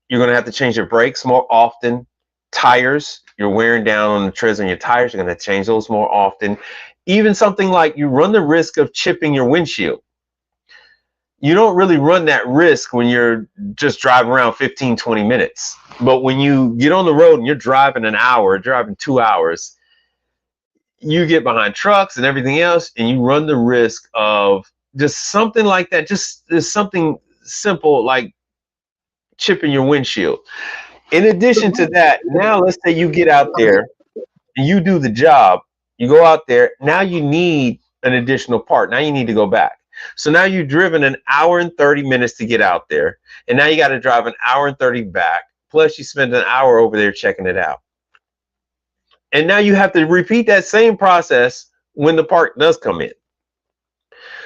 you're going to have to change your brakes more often. Tires, you're wearing down on the treads on your tires. You're going to change those more often. Even something like you run the risk of chipping your windshield. You don't really run that risk when you're just driving around 15, 20 minutes. But when you get on the road and you're driving an hour, driving 2 hours, you get behind trucks and everything else, and you run the risk of just something like that. Just something simple like chipping your windshield. In addition to that, now let's say you get out there and you do the job, you go out there, now you need an additional part. Now you need to go back. So now you've driven an hour and 30 minutes to get out there. And now you got to drive an hour and 30 back. Plus you spend an hour over there checking it out. And now you have to repeat that same process when the part does come in.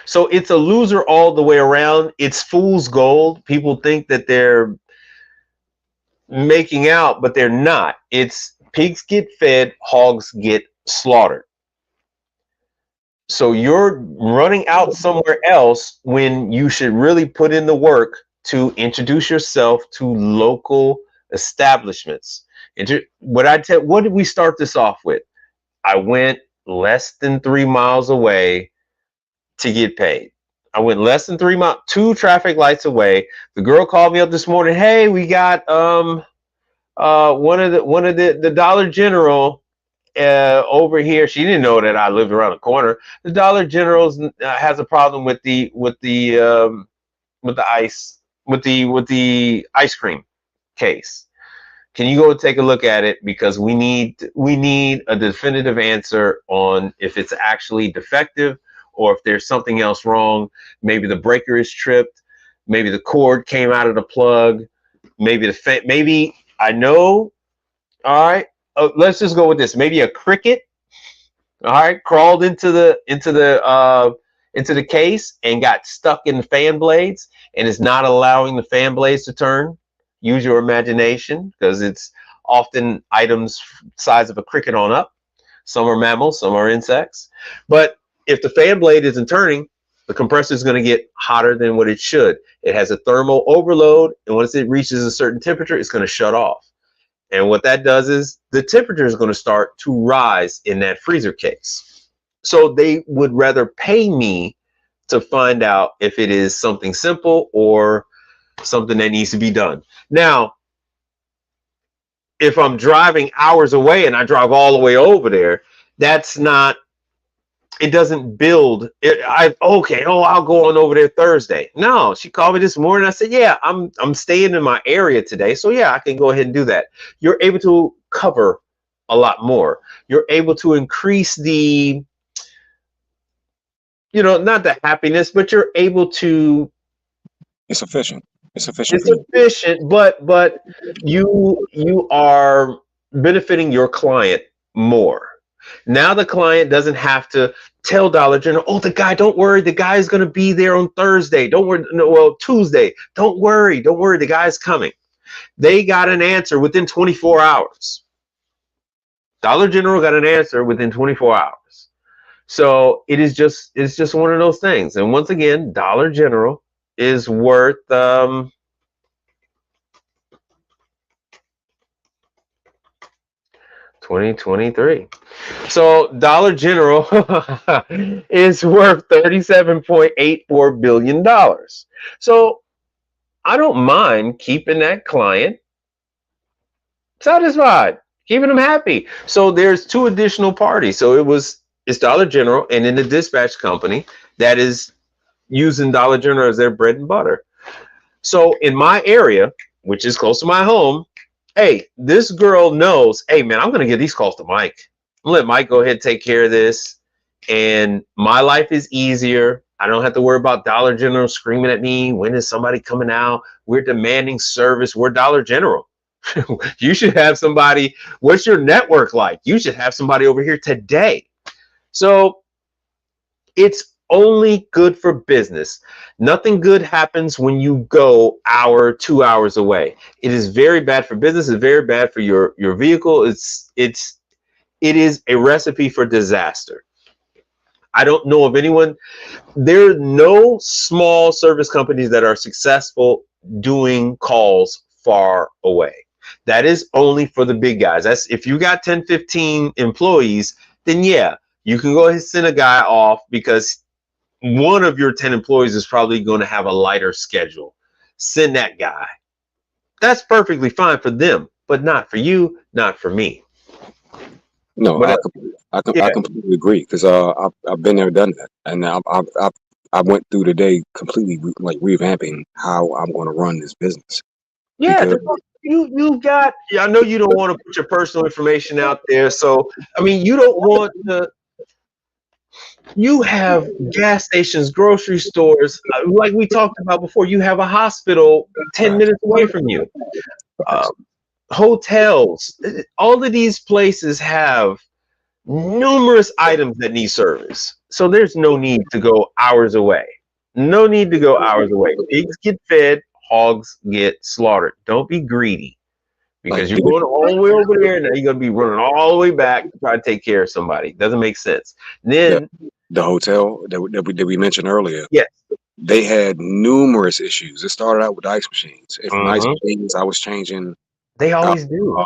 So it's a loser all the way around. It's fool's gold. People think that they're making out, but they're not. It's pigs get fed, hogs get slaughtered. So you're running out somewhere else when you should really put in the work to introduce yourself to local establishments. What did we start this off with? I went less than 3 miles away to get paid. I went less than 3 miles, 2 traffic lights away. The girl called me up this morning. Hey, we got one of the Dollar General over here. She didn't know that I lived around the corner. The Dollar General has a problem with the ice cream case. Can you go take a look at it, because we need a definitive answer on if it's actually defective or if there's something else wrong. Maybe the breaker is tripped, maybe the cord came out of the plug, maybe I know. All right, let's just go with this. Maybe a cricket, all right, crawled into the case and got stuck in the fan blades and is not allowing the fan blades to turn. Use your imagination, because it's often items size of a cricket on up. Some are mammals, some are insects. But if the fan blade isn't turning, the compressor is going to get hotter than what it should. It has a thermal overload, and once it reaches a certain temperature, it's going to shut off. And what that does is the temperature is going to start to rise in that freezer case. So they would rather pay me to find out if it is something simple or something that needs to be done. Now, if I'm driving hours away and I drive all the way over there, that's not, it doesn't build it. I'll go on over there Thursday. No, she called me this morning. I said, yeah, I'm staying in my area today. So yeah, I can go ahead and do that. You're able to cover a lot more. You're able to increase the, not the happiness, but you're able to. It's efficient. It's efficient, but you are benefiting your client more. Now the client doesn't have to tell Dollar General, oh, don't worry, the guy's going to be there on Thursday. Don't worry, Tuesday. Don't worry, the guy's coming. They got an answer within 24 hours. Dollar General got an answer within 24 hours. So it's just one of those things. And once again, Dollar General is worth 2023. So Dollar General is worth $37.84 billion. So I don't mind keeping that client satisfied, keeping them happy. So there's 2 additional parties. So it's Dollar General and then the dispatch company that is using Dollar General as their bread and butter. So in my area, which is close to my home, hey, this girl knows, hey man, I'm going to give these calls to Mike. I'm going to let Mike go ahead and take care of this. And my life is easier. I don't have to worry about Dollar General screaming at me. When is somebody coming out? We're demanding service. We're Dollar General. You should have somebody. What's your network like? You should have somebody over here today. So it's only good for business. Nothing good happens when you go 2 hours away. It is very bad for business. It's very bad for your vehicle. It is a recipe for disaster. I don't know of anyone. There are no small service companies that are successful doing calls far away. That is only for the big guys. That's if you got 10, 15 employees, then yeah, you can go ahead and send a guy off, because one of your 10 employees is probably going to have a lighter schedule. Send that guy. That's perfectly fine for them, but not for you, not for me. No, but I completely agree, because I've been there, done that, and I went through the day completely revamping how I'm going to run this business. Yeah, you got. I know you don't want to put your personal information out there, so I mean, you don't want to. You have gas stations, grocery stores, like we talked about before. You have a hospital 10 minutes away from you. Hotels. All of these places have numerous items that need service. So there's no need to go hours away. No need to go hours away. Pigs get fed, hogs get slaughtered. Don't be greedy because you're going all the way over there and now you're going to be running all the way back to try to take care of somebody. Doesn't make sense. Then the hotel that we mentioned earlier. Yes. They had numerous issues. It started out with ice machines. If ice machines, I was changing. They always do.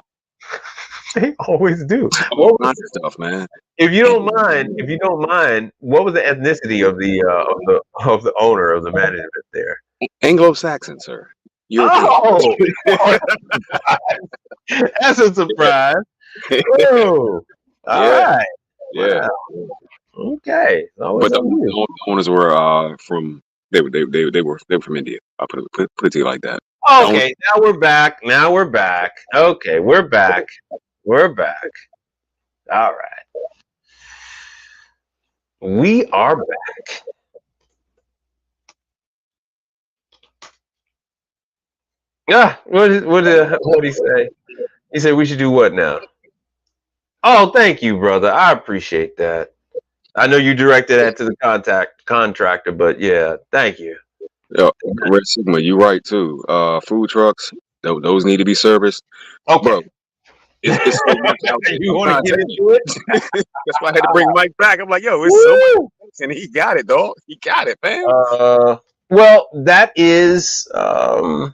They always do. All kinds of stuff, man. If you don't mind, what was the ethnicity of the owner of the management there? Anglo-Saxon, sir. Oh, that's a surprise. Oh, all right. Yeah. Wow. Okay. But the owners were from they were from India. I'll put it to you like that. Okay, now we're back. Okay, we're back. All right. We are back. What did he say? He said we should do what now? Oh, thank you, brother. I appreciate that. I know you directed that to the contractor, but yeah, thank you. Yeah, Red Sigma, you're right too. Food trucks, those need to be serviced. Okay. Bro, it's so much out there. You want to get into it? That's why I had to bring Mike back. I'm like, yo, it's so much, and he got it, dog. He got it, man. Well, that is the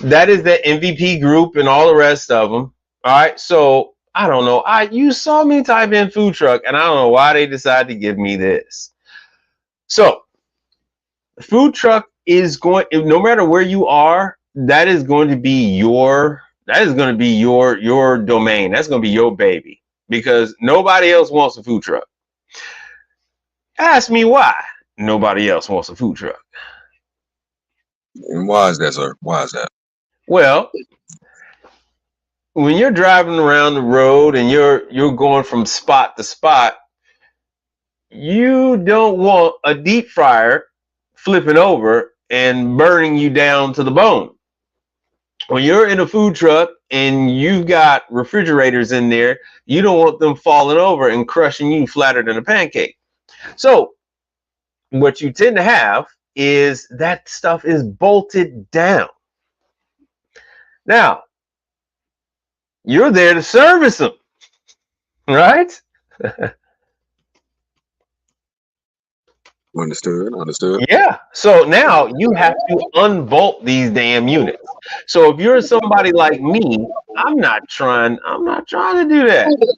MVP group and all the rest of them. All right, so I don't know. You saw me type in food truck, and I don't know why they decided to give me this. So, food truck is going. No matter where you are, that is going to be your domain. That's going to be your baby because nobody else wants a food truck. Ask me why nobody else wants a food truck. And why is that, sir? Why is that? Well, when you're driving around the road and you're going from spot to spot, you don't want a deep fryer flipping over and burning you down to the bone. When you're in a food truck and you've got refrigerators in there, you don't want them falling over and crushing you flatter than a pancake. So what you tend to have is that stuff is bolted down. Now, you're there to service them, right? Understood. Yeah. So now you have to unbolt these damn units. So if you're somebody like me, I'm not trying to do that.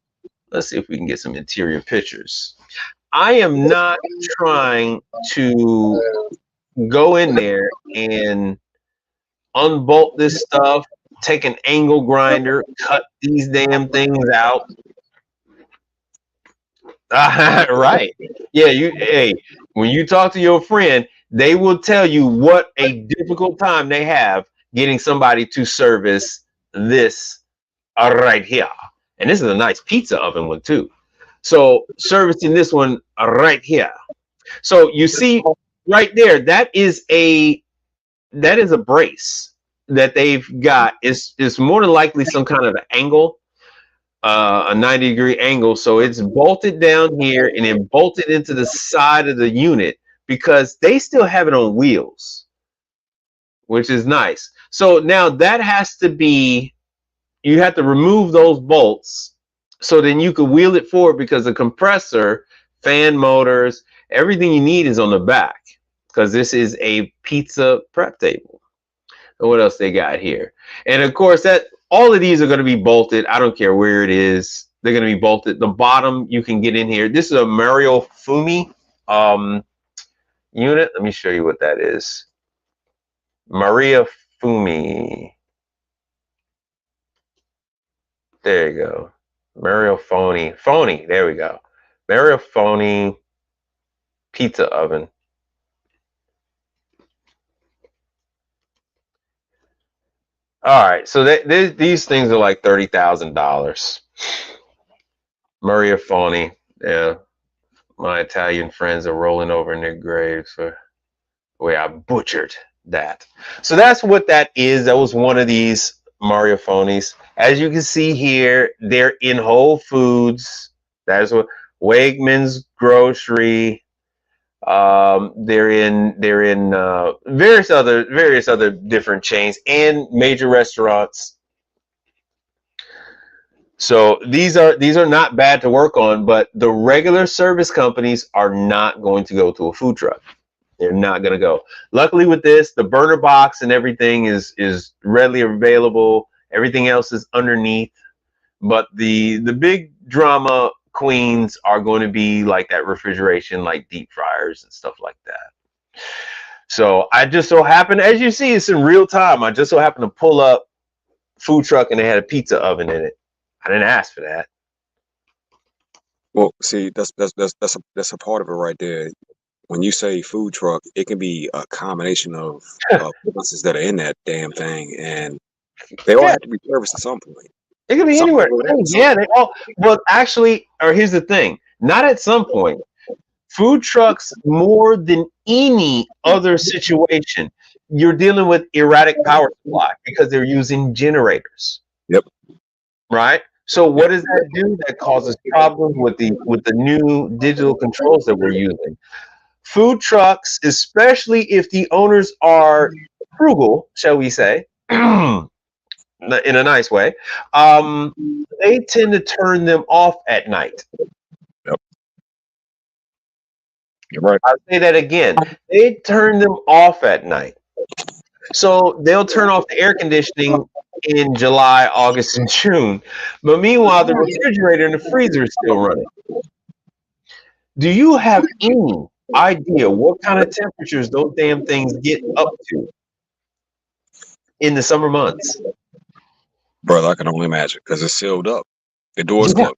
Let's see if we can get some interior pictures. I am not trying to go in there and unbolt this stuff, take an angle grinder, cut these damn things out. Right. Yeah, when you talk to your friend, they will tell you what a difficult time they have getting somebody to service this right here. And this is a nice pizza oven one too. So servicing this one right here. So you see right there, that is a brace that they've got. It's more than likely some kind of an angle, a 90-degree angle. So it's bolted down here and then bolted into the side of the unit because they still have it on wheels, which is nice. So now that has to be, you have to remove those bolts so then you could wheel it forward because the compressor, fan motors, everything you need is on the back because this is a pizza prep table. And what else they got here? And of course, that all of these are going to be bolted. I don't care where it is. They're going to be bolted. The bottom, you can get in here. This is a Mario Fumi unit. Let me show you what that is. Maria Fumi. There you go. Mario Phony. There we go. Mario Phony pizza oven. All right, so these things are like $30,000. Maria Phony. Yeah, my Italian friends are rolling over in their graves for the way I butchered that. So that's what that is. That was one of these Mario phonies. As you can see here, they're in Whole Foods. That's what Wegmans Grocery. They're in various other different chains and major restaurants. So these are not bad to work on, but the regular service companies are not going to go to a food truck. They're not going to go. Luckily with this, the burner box and everything is readily available. Everything else is underneath. But the big drama queens are going to be like that refrigeration, like deep fryers and stuff like that. So I just so happened, as you see, it's in real time. I just so happened to pull up food truck and they had a pizza oven in it. I didn't ask for that. Well, see, that's a part of it right there. When you say food truck, it can be a combination of businesses that are in that damn thing, and they all have to be serviced at some point. It could be anywhere. Yeah, they all. Well, actually, or here's the thing: not at some point. Food trucks, more than any other situation, you're dealing with erratic power supply because they're using generators. Yep. Right. So what does that do? That causes problems with the new digital controls that we're using. Food trucks, especially if the owners are frugal, shall we say, in a nice way, they tend to turn them off at night. Yep. You're right. I'll say that again. They turn them off at night. So they'll turn off the air conditioning in July, August, and June. But meanwhile, the refrigerator and the freezer is still running. Do you have any idea what kind of temperatures those damn things get up to in the summer months? Brother, I can only imagine because it's sealed up. The door's closed.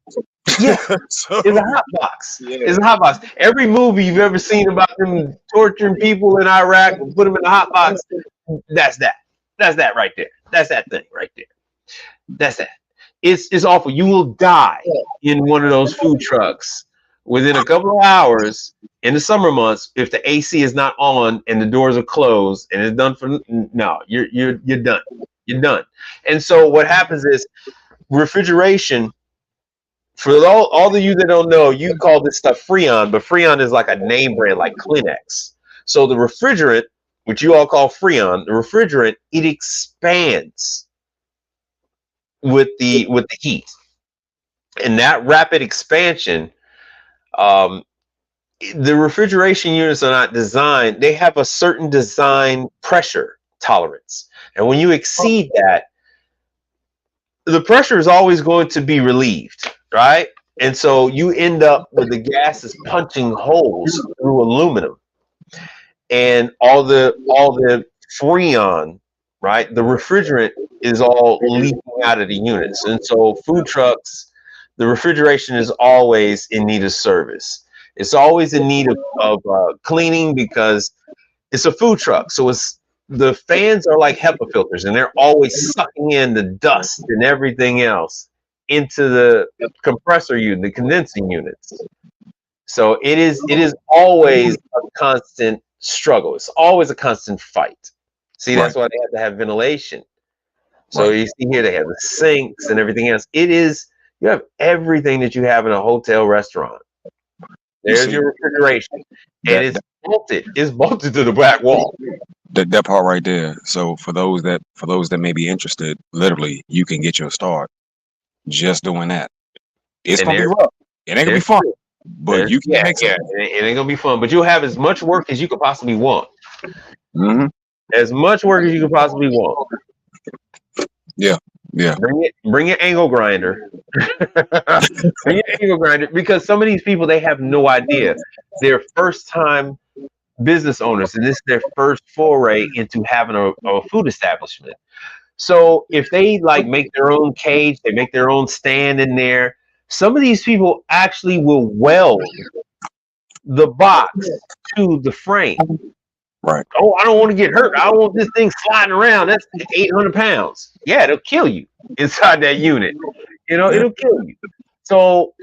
Yeah, So, it's a hot box. yeah. It's a hot box. Every movie you've ever seen about them torturing people in Iraq and put them in a hot box, that's that. That's that right there. That's that thing right there. That's that. It's awful. You will die in one of those food trucks within a couple of hours in the summer months if the AC is not on and the doors are closed and it's done for no, you're done. You're done. And so what happens is refrigeration. For all of you that don't know, you call this stuff Freon, but Freon is like a name brand like Kleenex. So the refrigerant, which you all call Freon, the refrigerant, it expands with the heat. And that rapid expansion, the refrigeration units are not designed, they have a certain design pressure tolerance. And when you exceed that, the pressure is always going to be relieved, right? And so you end up with the gases punching holes through aluminum, and all the Freon, right? The refrigerant is all leaking out of the units. And so food trucks, the refrigeration is always in need of service. It's always in need of cleaning because it's a food truck. So the fans are like HEPA filters, and they're always sucking in the dust and everything else into the compressor unit, the condensing units. So it is always a constant struggle. It's always a constant fight. See, that's why they have to have ventilation. So you see here they have the sinks and everything else. You have everything that you have in a hotel restaurant. There's your refrigeration, and it's bolted to the back wall. That part right there. So for those that may be interested, literally, you can get your start just doing that. It's gonna be rough. It ain't gonna be fun, but you can. It ain't gonna be fun, but you'll have as much work as you could possibly want. Mm-hmm. As much work as you could possibly want. Yeah. Bring your angle grinder. Bring your angle grinder, because some of these people, they have no idea. They're first time business owners, and this is their first foray into having a food establishment. So if they like make their own cage, they make their own stand in there. Some of these people actually will weld the box to the frame. Right. Oh, I don't want to get hurt. I don't want this thing sliding around. That's 800 pounds. Yeah, it'll kill you inside that unit. It'll kill you. So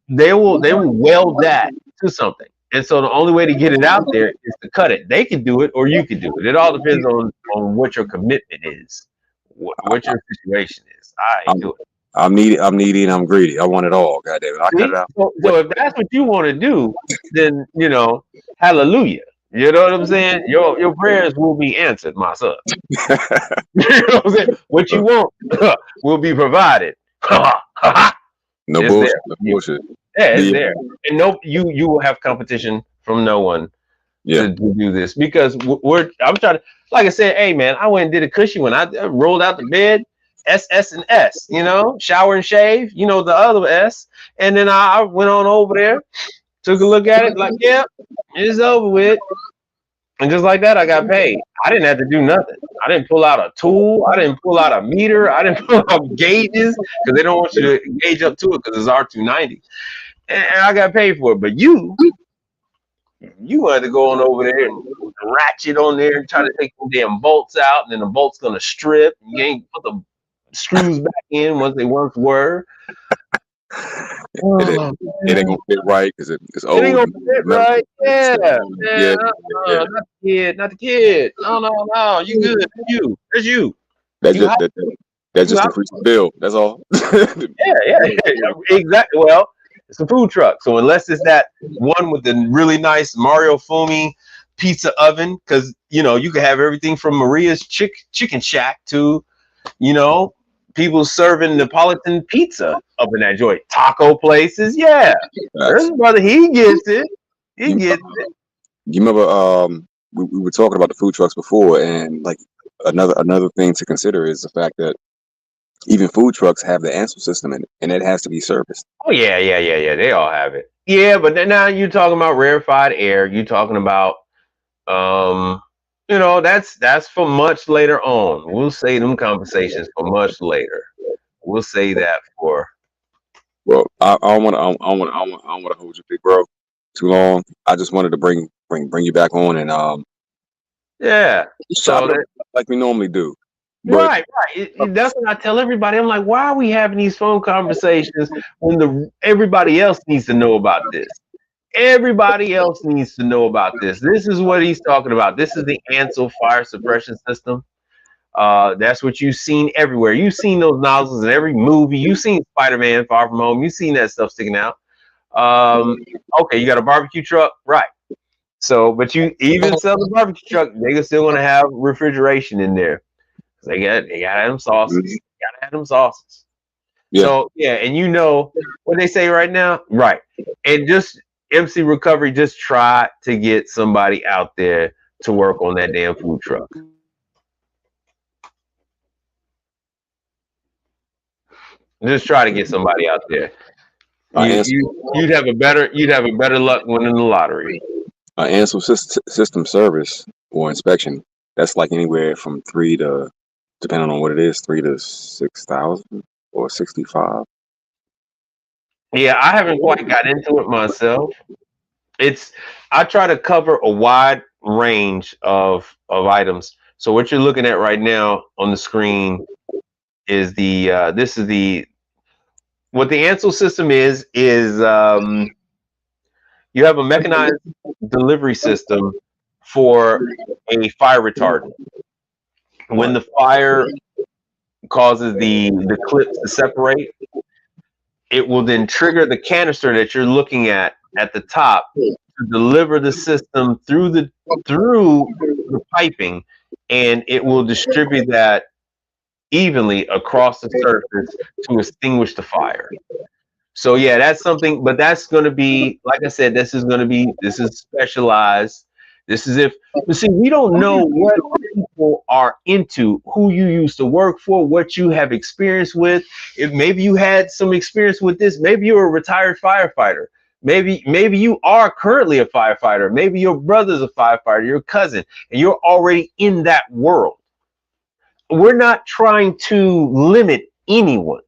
they will weld that to something. And so the only way to get it out there is to cut it. They can do it or you can do it. It all depends on what your commitment is, what your situation is. I do it. I'm needy, and I'm greedy. I want it all. Goddamn it! I cut it out. So if that's what you want to do, then hallelujah. You know what I'm saying? Your prayers will be answered, my son. You know what I'm saying? What you want will be provided. No bullshit. No bullshit. Yeah, it's there. And you will have competition from no one to do this, because I'm trying to, like I said, hey man, I went and did a cushy one. I rolled out the bed, S and S, shower and shave, the other S, and then I went on over there, took a look at it, like, yeah, it's over with. And just like that, I got paid. I didn't have to do nothing. I didn't pull out a tool. I didn't pull out a meter. I didn't pull out gauges, because they don't want you to gauge up to it because it's R290. And I got paid for it. But you had to go on over there and ratchet on there and try to take the damn bolts out, and then the bolt's going to strip. You ain't put the screws back in once they once were. It ain't gonna fit right because it's old. It ain't gonna fit right. Yeah. Not the kid. No. You good? That's you. That's just a free bill. That's all. Yeah. Exactly. Well, it's a food truck, so unless it's that one with the really nice Mario Fumi pizza oven, because you can have everything from Maria's Chicken Shack to people serving Neapolitan pizza up in that joint. Taco places, yeah. There's a brother, he gets it. He gets it. You remember we were talking about the food trucks before, and like another thing to consider is the fact that even food trucks have the answer system in it, and it has to be serviced. Oh yeah. They all have it. Yeah, but then now you're talking about rarefied air. You're talking about that's for much later on. We'll say them conversations for much later. We'll say that for. Well, I don't want to hold you, big bro, too long. I just wanted to bring you back on and so like we normally do. Right. That's what I tell everybody. I'm like, why are we having these phone conversations when everybody else needs to know about this? Everybody else needs to know about this. This is what he's talking about. This is the Ansel fire suppression system. That's what you've seen everywhere. You've seen those nozzles in every movie. You've seen Spider-Man Far From Home. You've seen that stuff sticking out. Okay, you got a barbecue truck, right? So, but you even sell the barbecue truck, they're still gonna have refrigeration in there. They gotta have them sauces. Yeah. So and what they say right now, right? And just MC Recovery just try to get somebody out there to work on that damn food truck. Just try to get somebody out there. You'd have a better luck winning the lottery. Ansel system service or inspection, that's like anywhere from 3 to, depending on what it is, 3 to 6,000 or 65. Yeah, I haven't quite got into it myself. I try to cover a wide range of items. So what you're looking at right now on the screen is what the Ansel system is you have a mechanized delivery system for a fire retardant. When the fire causes the clips to separate, it will then trigger the canister that you're looking at the top to deliver the system through the piping, and it will distribute that evenly across the surface to extinguish the fire. So yeah, that's something, but that's going to be, like I said, this is specialized. But see, we don't know what people are into, who you used to work for, what you have experience with. If maybe you had some experience with this, maybe you're a retired firefighter. Maybe you are currently a firefighter. Maybe your brother's a firefighter, your cousin, and you're already in that world. We're not trying to limit anyone.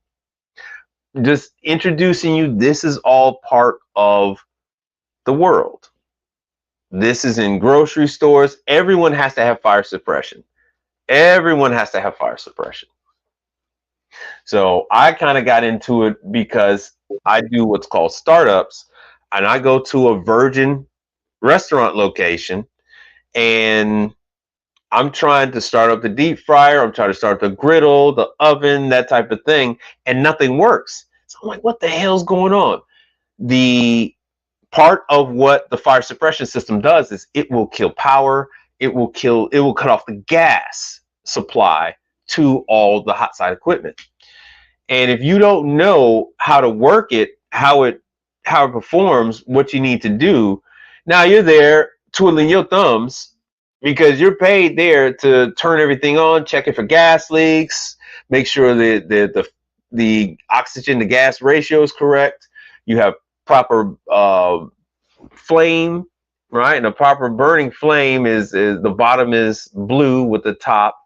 Just introducing you, this is all part of the world. This is in grocery stores. Everyone has to have fire suppression. Everyone has to have fire suppression. So I kind of got into it because I do what's called startups, and I go to a virgin restaurant location, and I'm trying to start up the deep fryer. I'm trying to start the griddle, the oven, that type of thing, and nothing works. So I'm like, what the hell's going on? The part of what the fire suppression system does is it will kill power. It will cut off the gas supply to all the hot side equipment. And if you don't know how to work it, how it performs, what you need to do, now you're there twiddling your thumbs because you're paid there to turn everything on, checking for gas leaks, make sure that the oxygen to gas ratio is correct. You have proper flame, right? And a proper burning flame is the bottom is blue with the top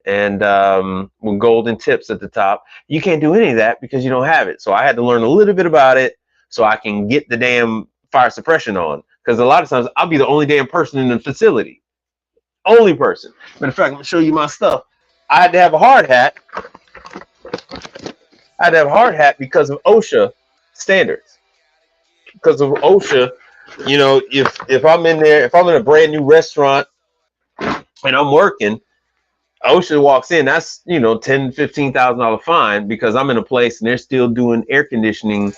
and with golden tips at the top. You can't do any of that because you don't have it. So I had to learn a little bit about it so I can get the damn fire suppression on. Because a lot of times I'll be the only damn person in the facility. Only person. Matter of fact, I'm gonna show you my stuff. I had to have a hard hat. I had to have a hard hat because of OSHA standards. Because of OSHA, you know, if I'm in there, if I'm in a brand new restaurant and I'm working, OSHA walks in, that's, you know, $10,000-$15,000 fine because I'm in a place and they're still doing air conditioning.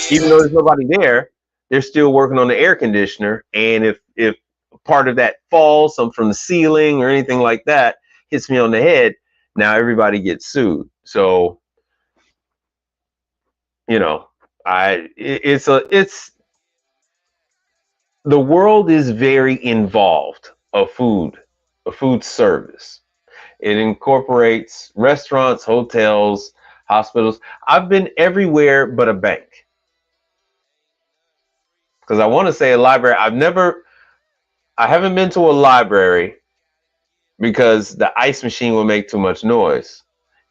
Even though there's nobody there, they're still working on the air conditioner. And if part of that falls, some from the ceiling or anything like that, hits me on the head, now everybody gets sued. So, you know, it's the world is very involved of food service. It incorporates restaurants, hotels, hospitals. I've been everywhere but a bank. Because I want to say a library. I haven't been to a library because the ice machine will make too much noise.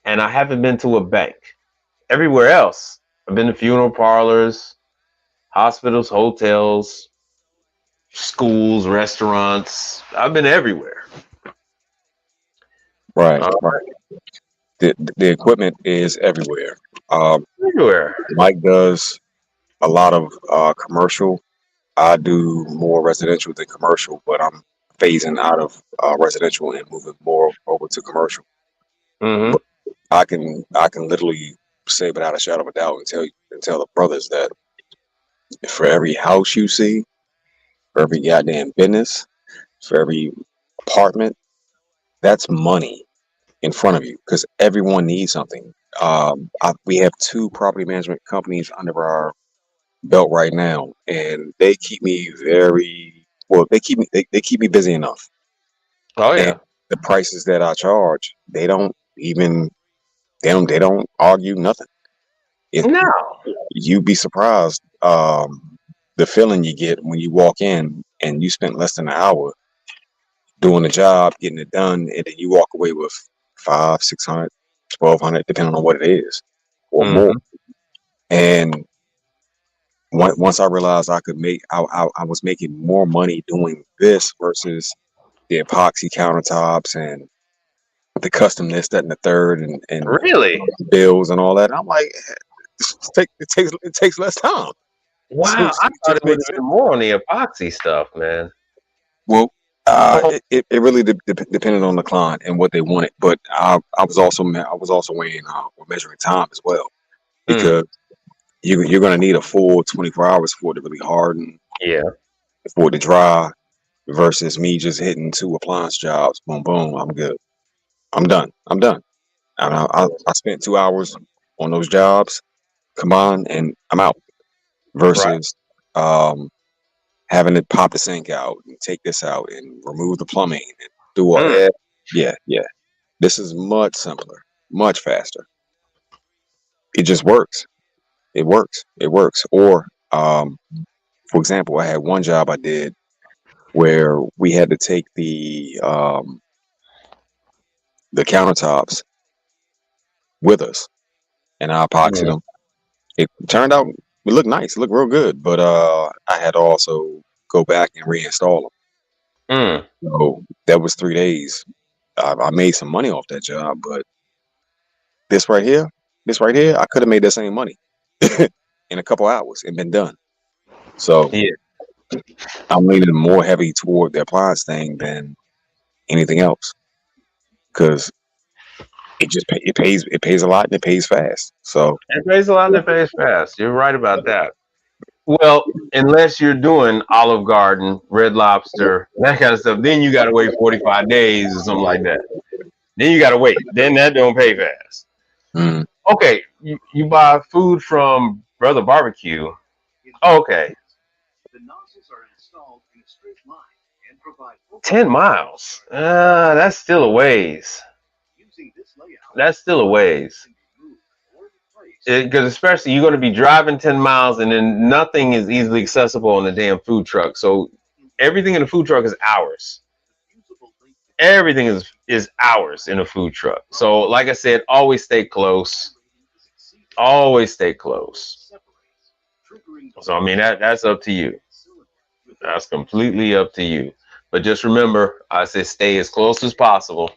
And I haven't been to a bank. Everywhere else, I've been to funeral parlors, hospitals, hotels, schools, restaurants. I've been everywhere. Right. The equipment is everywhere. Everywhere. Mike does a lot of commercial. I do more residential than commercial, but I'm phasing out of residential and moving more over to commercial. Mm-hmm. But I can literally say without a shadow of a doubt and tell the brothers that for every house you see, for every goddamn business, for every apartment, that's money in front of you because everyone needs something. We have 2 property management companies under our belt right now, and they keep me very well. They keep me busy enough. Oh yeah. And the prices that I charge, they don't argue nothing. No. You'd be surprised the feeling you get when you walk in and you spent less than an hour doing the job, getting it done, and then you walk away with $500, $600, $1,200, depending on what it is, or more. And once I realized I could I was making more money doing this versus the epoxy countertops and the custom this, that, and the third, and Really? bills and all that. I'm like, it takes less time. Wow, I thought it would have been more on the epoxy stuff, man. Well, it really depended on the client and what they wanted, but I was also weighing measuring time as well, because you're going to need a full 24 hours for it to really harden, for it to dry, versus me just hitting 2 appliance jobs, boom boom, I'm good, I'm done. And I spent 2 hours on those jobs combined and I'm out, versus having to pop the sink out and take this out and remove the plumbing and do all that. Yeah. This is much simpler, much faster. It just works. It works. Or, for example, I had one job I did where we had to take the countertops with us, and I epoxied them. It turned out, it looked nice. It looked real good, but I had to also go back and reinstall them. So that was 3 days. I made some money off that job, but this right here, this right here, I could have made that same money in a couple hours and been done. So Yeah. I'm leaning more heavy toward the appliance thing than anything else because it pays a lot and it pays fast. So It pays a lot and it pays fast. You're right about that. Well, unless you're doing Olive Garden, Red Lobster, that kind of stuff, then you got to wait 45 days or something like that. Then you got to wait. Then that don't pay fast. mm, Okay, you buy food from Brother Barbecue. Okay, The nozzles are installed in a straight line and provide 10 miles. That's still a ways. using this layout That's still a ways. can be moved or replaced. Because especially you're going to be driving 10 miles and then nothing is easily accessible on the damn food truck. So everything in the food truck is ours. Usable link to Everything is ours in a food truck. So like I said, always stay close. is exceeded Always stay close. separates, triggering the So I mean that's up to you. cylinder with That's completely up to you. But just remember, I said stay as close as possible.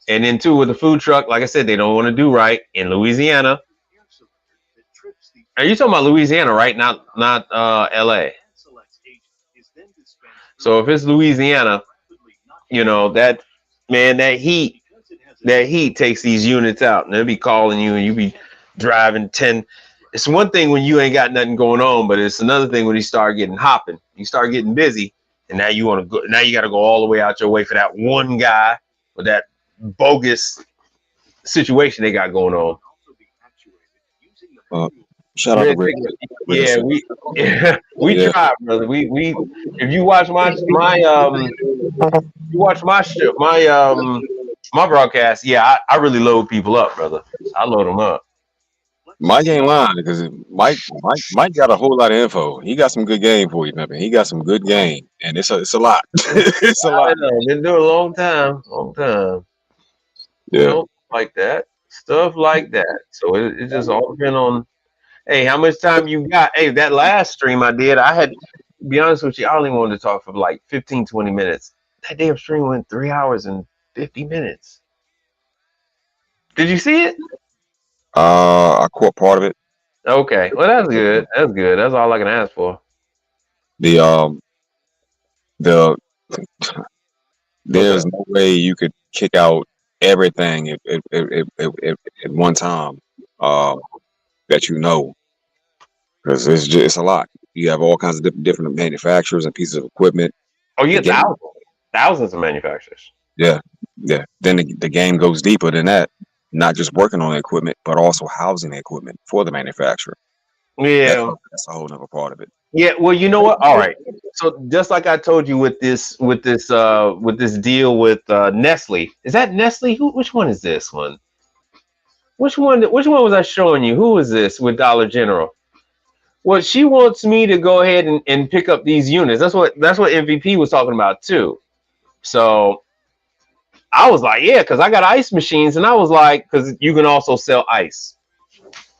And then too with the food truck, like I said, they don't want to do right in Louisiana. air cylinder that trips the Are you talking about Louisiana, right? Not LA. selects agent is then dispensed So if it's Louisiana, rapidly, not you know that man, that heat because it has a takes these units out, and they'll be calling you, and you be driving 10. It's one thing when you ain't got nothing going on, but it's another thing when you start getting hopping, you start getting busy, and now you want to go. Now you got to go all the way out your way for that one guy with that bogus situation they got going on. also be actuated using the Uh, manual shout out to Red. Yeah, we Yeah. tried, brother. We if you watch my my broadcast, yeah, I really load people up, brother. I load them up. Mike ain't lying because Mike got a whole lot of info. He got some good game for you, man. He got some good game, and it's a lot. It's a I lot. know, been doing a long time. You Yeah. know, like that stuff like that. So it just all depends on, hey, how much time you got. Hey, that last stream I did, I had, to be honest with you, I only wanted to talk for like 15, 20 minutes. That damn stream went 3 hours and 50 minutes. Did you see it? I caught part of it. Okay, well that's good. That's good. That's all I can ask for. The there's up? no way you could kick out everything at one time. That you know, because it's a lot. You have all kinds of different manufacturers and pieces of equipment. Oh, you The get game, thousands of manufacturers. yeah. Then the game goes deeper than that. Not just working on the equipment, but also housing the equipment for the manufacturer. Yeah. That's a whole other part of it. Yeah, well, you know what? All right. So just like I told you with this deal with Nestle. Is that Nestle? Which one is this one? Which one was I showing you? Who is this with Dollar General? Well, she wants me to go ahead and pick up these units. That's what MVP was talking about too. So I was like, yeah, because I got ice machines, and I was like, because you can also sell ice.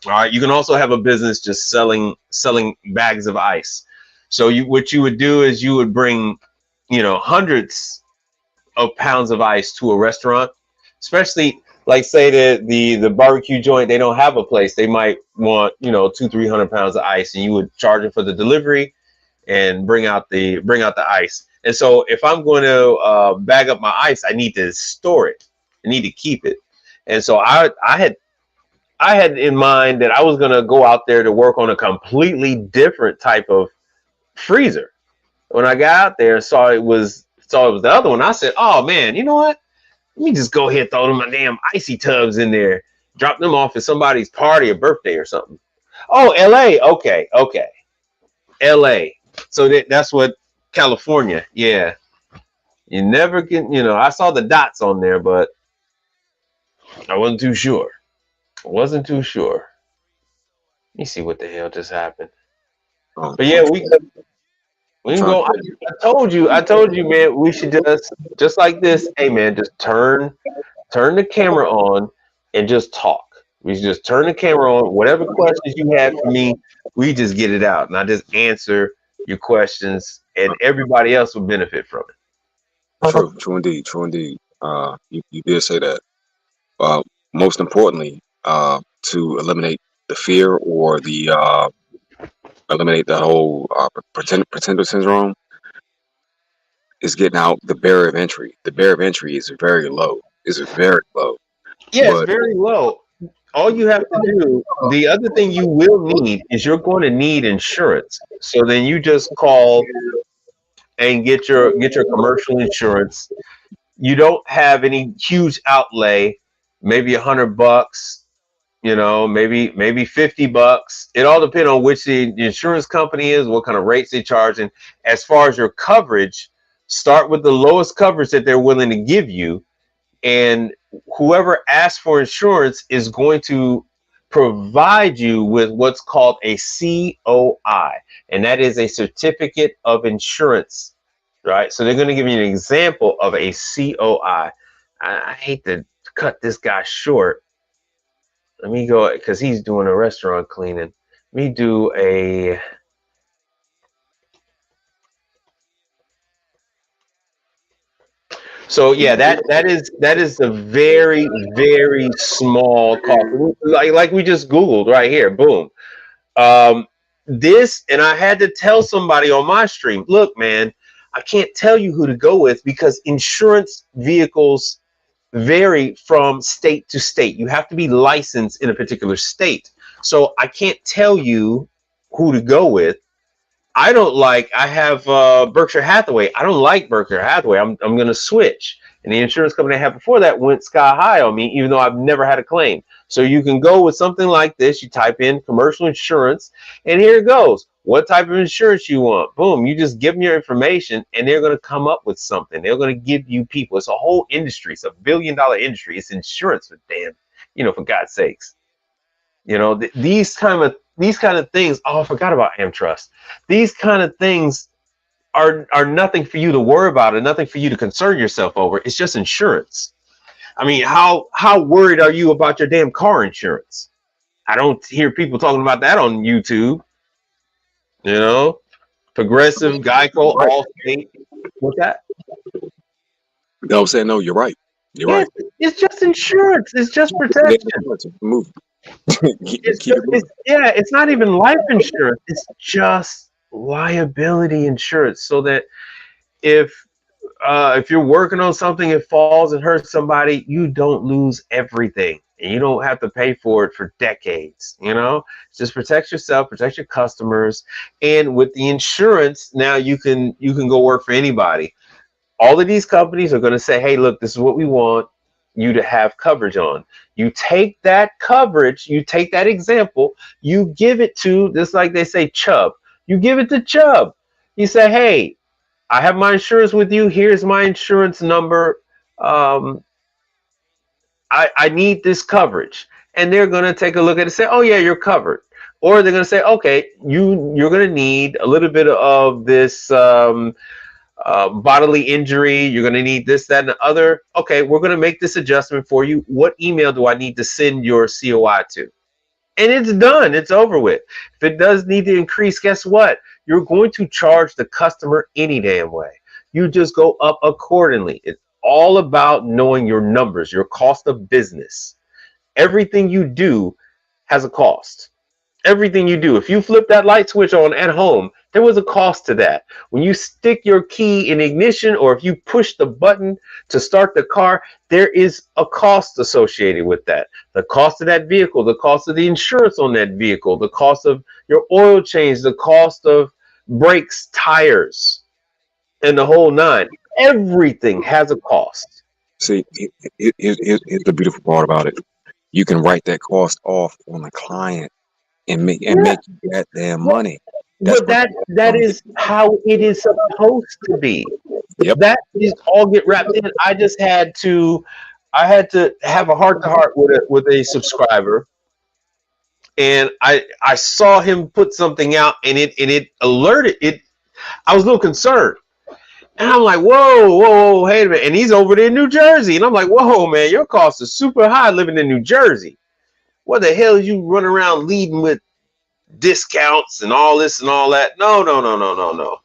All right, you can also have a business just selling bags of ice. So what you would do is you would bring, hundreds of pounds of ice to a restaurant, especially like say the barbecue joint. They don't have a place. They might want 200-300 pounds of ice, and you would charge them for the delivery and bring out the ice. And so if I'm going to bag up my ice, I need to store it. I need to keep it. And so I had in mind that I was going to go out there to work on a completely different type of freezer. When I got out there and saw it was the other one, I said, oh man, you know what? Let me just go ahead and throw them my damn icy tubs in there, drop them off at somebody's party or birthday or something. Oh, LA. Okay. LA. So that's what California. Yeah. You never can, I saw the dots on there, but I wasn't too sure. Let me see what the hell just happened. But yeah, we can go. I told you, man, we should just like this. Hey man, just turn the camera on and just talk. We should just turn the camera on. Whatever questions you have for me, we just get it out, and I just answer your questions, and everybody else will benefit from it. True indeed. You did say that. Most importantly, to eliminate the fear or the eliminate the whole pretender syndrome is getting out the barrier of entry. The barrier of entry is very low. Is very low. Yeah, it's But very low. All you have to do, the other thing you will need is you're going to need insurance. So then you just call and get your commercial insurance. You don't have any huge outlay, maybe $100, you know, maybe $50. It all depends on which the insurance company is, what kind of rates they charge. And as far as your coverage, start with the lowest coverage that they're willing to give you. And whoever asks for insurance is going to provide you with what's called a COI, and that is a certificate of insurance, right? So they're going to give you an example of a COI. I hate to cut this guy short. Let me go, because he's doing a restaurant cleaning. Let me do a... So yeah, that is a very, very small cost. Like we just Googled right here, boom. This, and I had to tell somebody on my stream, look, man, I can't tell you who to go with because insurance vehicles vary from state to state. You have to be licensed in a particular state. So I can't tell you who to go with. I have Berkshire Hathaway. I don't like Berkshire Hathaway. I'm going to switch. And the insurance company I had before that went sky high on me, even though I've never had a claim. So you can go with something like this. You type in commercial insurance, and here it goes. What type of insurance you want? Boom. You just give them your information, and they're going to come up with something. They're going to give you people. It's a whole industry. It's $1 billion industry. It's insurance for for God's sakes. You know, these kind of things. Oh, I forgot about AmTrust. These kind of things are nothing for you to worry about and nothing for you to concern yourself over. It's just insurance. I mean, how worried are you about your damn car insurance? I don't hear people talking about that on YouTube. You know, Progressive, Geico, Allstate. What's that? I was saying, no, you're right. You're right. It's just insurance. It's just protection. Move. It's not even life insurance. It's just liability insurance, so that if you're working on something, it falls and hurts somebody, you don't lose everything, and you don't have to pay for it for decades. You know, just protect yourself, protect your customers, and with the insurance, now you can go work for anybody. All of these companies are going to say, hey, look, this is what we want you to have coverage on. You take that coverage, you take that example, you give it to, just like they say, Chubb. You give it to Chubb. You say, hey, I have my insurance with you. Here's my insurance number. I need this coverage. And they're going to take a look at it and say, oh, yeah, you're covered. Or they're going to say, okay, you're going to need a little bit of this bodily injury. You're going to need this, that, and the other. Okay, we're going to make this adjustment for you. What email do I need to send your COI to? And it's done. It's over with. If it does need to increase, guess what? You're going to charge the customer any damn way. You just go up accordingly. It's all about knowing your numbers, your cost of business. Everything you do has a cost. Everything you do. If you flip that light switch on at home, there was a cost to that. When you stick your key in ignition, or if you push the button to start the car, there is a cost associated with that. The cost of that vehicle, the cost of the insurance on that vehicle, the cost of your oil change, the cost of brakes, tires, and the whole nine. Everything has a cost. See, here's the beautiful part about it. You can write that cost off on the client and make that damn money. But that is how it is supposed to be. Yep. That is all get wrapped in. I had to have a heart-to-heart with a subscriber, and I saw him put something out, and it alerted it. I was a little concerned, and I'm like, whoa, hey a minute. And he's over there in New Jersey, and I'm like, whoa, man, your costs are super high living in New Jersey. What the hell is you running around leading with discounts and all this and all that? No.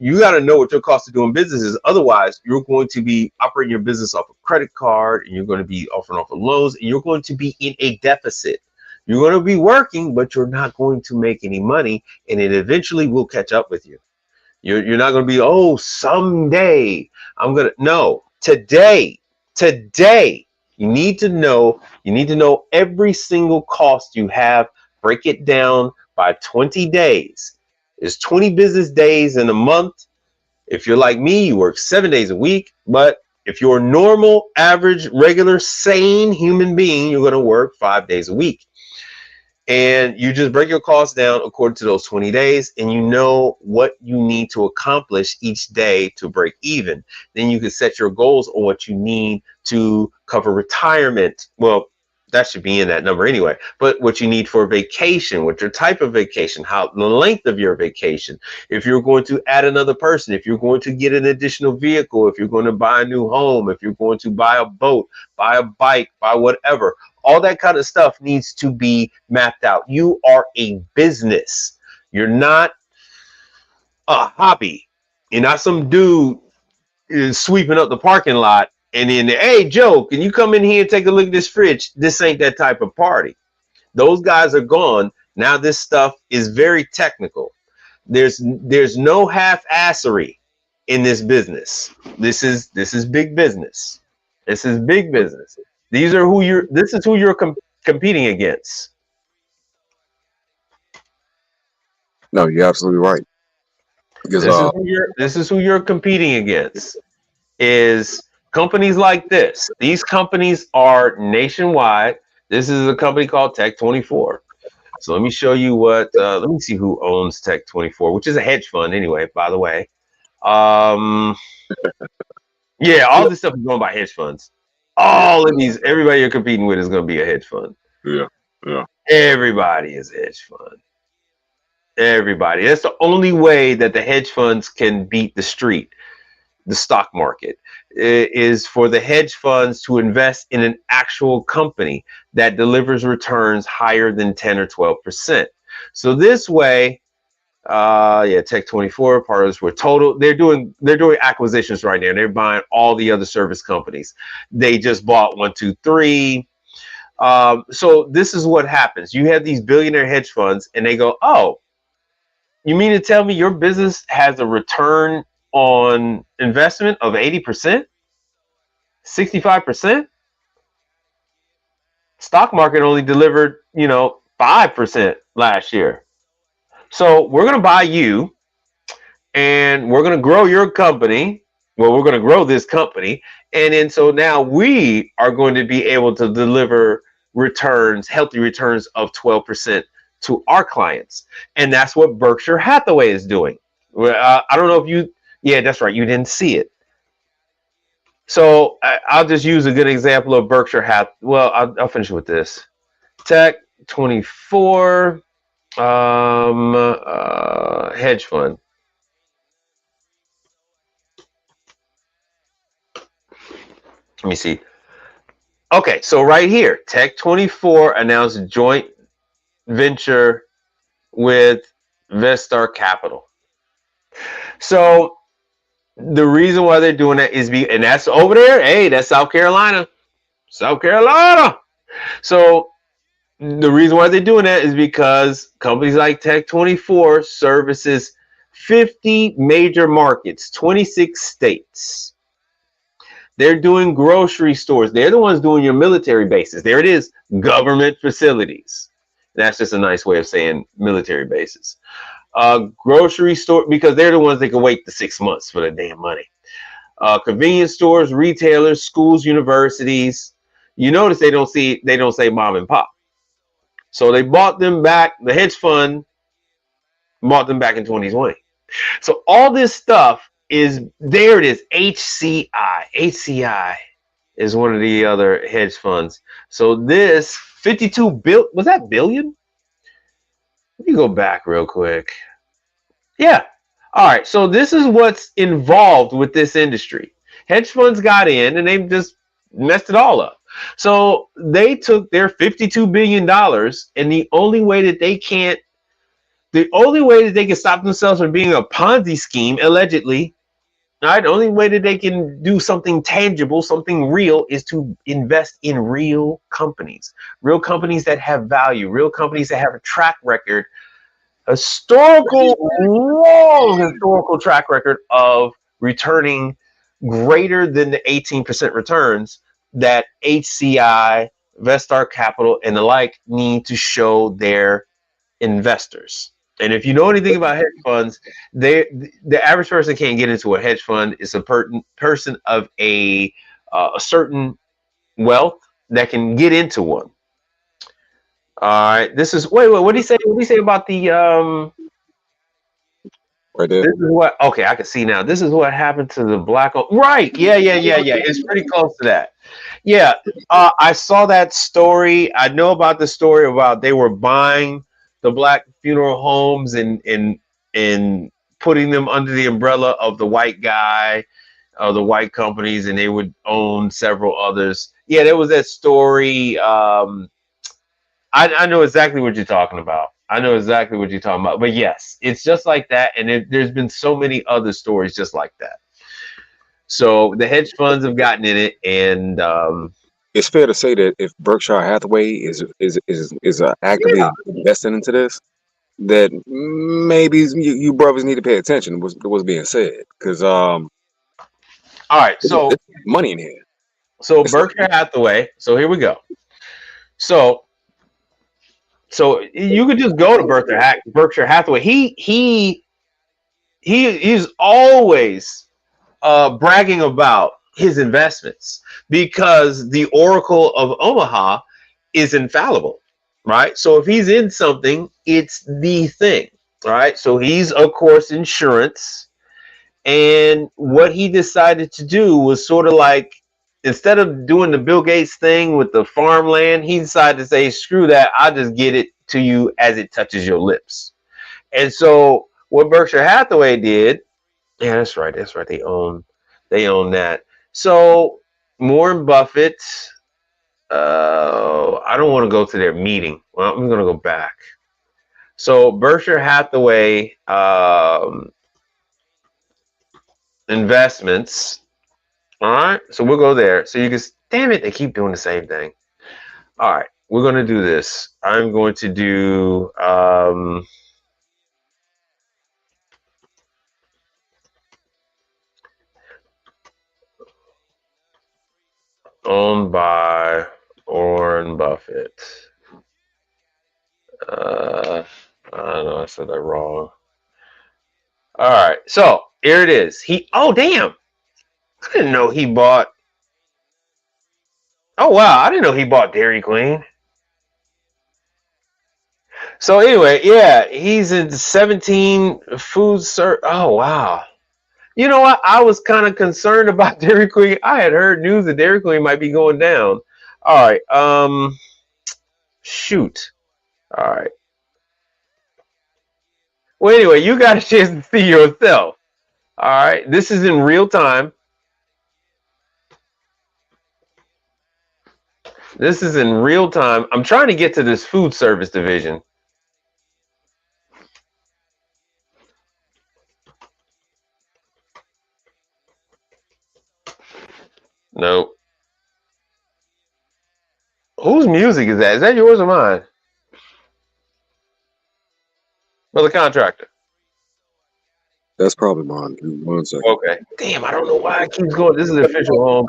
You got to know what your cost of doing business is. Otherwise, you're going to be operating your business off a credit card, and you're going to be offering off of loans, and you're going to be in a deficit. You're going to be working, but you're not going to make any money, and it eventually will catch up with you. You're not going to be, oh, someday I'm going to, no, today, you need to know every single cost you have, break it down by 20 days. There's 20 business days in a month. If you're like me, you work 7 days a week, but if you're a normal, average, regular, sane human being, you're going to work 5 days a week. And you just break your costs down according to those 20 days, and you know what you need to accomplish each day to break even. Then you can set your goals on what you need to cover retirement. Well, that should be in that number anyway. But what you need for vacation, what your type of vacation, how the length of your vacation, if you're going to add another person, if you're going to get an additional vehicle, if you're going to buy a new home, if you're going to buy a boat, buy a bike, buy whatever. All that kind of stuff needs to be mapped out. You are a business. You're not a hobby. You're not some dude sweeping up the parking lot and then, hey, Joe, can you come in here and take a look at this fridge? This ain't that type of party. Those guys are gone. Now this stuff is very technical. There's no half-assery in this business. This is big business. This is big business. This is who you're competing against. No, you're absolutely right. Because This is who you're competing against. Is companies like this. These companies are nationwide. This is a company called Tech24. So let me show you what. Let me see who owns Tech24, which is a hedge fund anyway. By the way, yeah, all this stuff is going by hedge funds. All of these, everybody you're competing with is going to be a hedge fund. yeah. Everybody is a hedge fund. Everybody. That's the only way that the hedge funds can beat the street, the stock market, is for the hedge funds to invest in an actual company that delivers returns higher than 10 or 12%. So this way, Tech24, part of this, we're total. They're doing acquisitions right now. They're buying all the other service companies. They just bought 1, 2, 3. So this is what happens. You have these billionaire hedge funds, and they go, "Oh, you mean to tell me your business has a return on investment of 80%, 65%? Stock market only delivered, 5% last year. So we're going to buy you, and we're going to grow your company. Well, we're going to grow this company. And then so now we are going to be able to deliver returns, healthy returns of 12% to our clients." And that's what Berkshire Hathaway is doing. I don't know if that's right. You didn't see it. So I'll just use a good example of Berkshire Hathaway. Well, I'll finish with this. Tech24 hedge fund. Let me see. Okay, so right here, Tech24 announced a joint venture with Vestar Capital. So the reason why they're doing that is and that's over there. Hey, that's South Carolina. South Carolina. So the reason why they're doing that is because companies like Tech24 services 50 major markets, 26 states. They're doing grocery stores. They're the ones doing your military bases. There it is, government facilities. That's just a nice way of saying military bases. Grocery store, because they're the ones that can wait the 6 months for the damn money. Convenience stores, retailers, schools, universities. You notice they don't say mom and pop. So they bought them back. The hedge fund bought them back in 2020. So all this stuff is there. It is HCI. HCI is one of the other hedge funds. So this 52 billion, was that billion? Let me go back real quick. Yeah. All right. So this is what's involved with this industry. Hedge funds got in and they just messed it all up. So they took their $52 billion, and the only way that they can stop themselves from being a Ponzi scheme, allegedly, All right, the only way that they can do something tangible, something real, is to invest in real companies that have value, real companies that have a track record, long historical track record of returning greater than the 18% returns that HCI, Vestar Capital, and the like need to show their investors. And if you know anything about hedge funds, the average person can't get into a hedge fund. It's a person of a certain wealth that can get into one. All right, this is wait. What did he say? What did he say about the Right there. This is what. Okay, I can see now. This is what happened to the black. Right. Yeah. It's pretty close to that. Yeah. I saw that story. I know about the story about they were buying the black funeral homes and putting them under the umbrella of the white guy, the white companies, and they would own several others. Yeah, there was that story. I know exactly what you're talking about. But yes, it's just like that. And there's been so many other stories just like that. So the hedge funds have gotten in it, and it's fair to say that if Berkshire Hathaway is actively investing into this, that maybe you brothers need to pay attention to what's being said, because all right, so there's money in here. So Berkshire Hathaway. So here we go. So you could just go to Berkshire Hathaway. He's always bragging about his investments because the Oracle of Omaha is infallible, right? So if he's in something, it's the thing, right? So he's, of course, insurance. And what he decided to do was sort of like, instead of doing the Bill Gates thing with the farmland, he decided to say, screw that. I'll just get it to you as it touches your lips. And so what Berkshire Hathaway did, yeah, that's right. They own that. So Warren Buffett, I don't want to go to their meeting. Well, I'm going to go back. So Berkshire Hathaway investments. All right, so we'll go there. So you can, damn it, they keep doing the same thing. All right, we're going to do this. I'm going to do owned by Warren Buffett. I don't know, I said that wrong. All right, so here it is. Oh, damn. I didn't know he bought. Oh, wow. I didn't know he bought Dairy Queen. So anyway, yeah, he's in 17 food service. Oh, wow. You know what? I was kind of concerned about Dairy Queen. I had heard news that Dairy Queen might be going down. All right. Shoot. All right. Well, anyway, you got a chance to see yourself. All right. This is in real time. This is in real time. I'm trying to get to this food service division. Nope. Whose music is that? Is that yours or mine? Well, the contractor. That's probably mine. Give me 1 second. Okay. Damn, I don't know why it keeps going. This is the official home.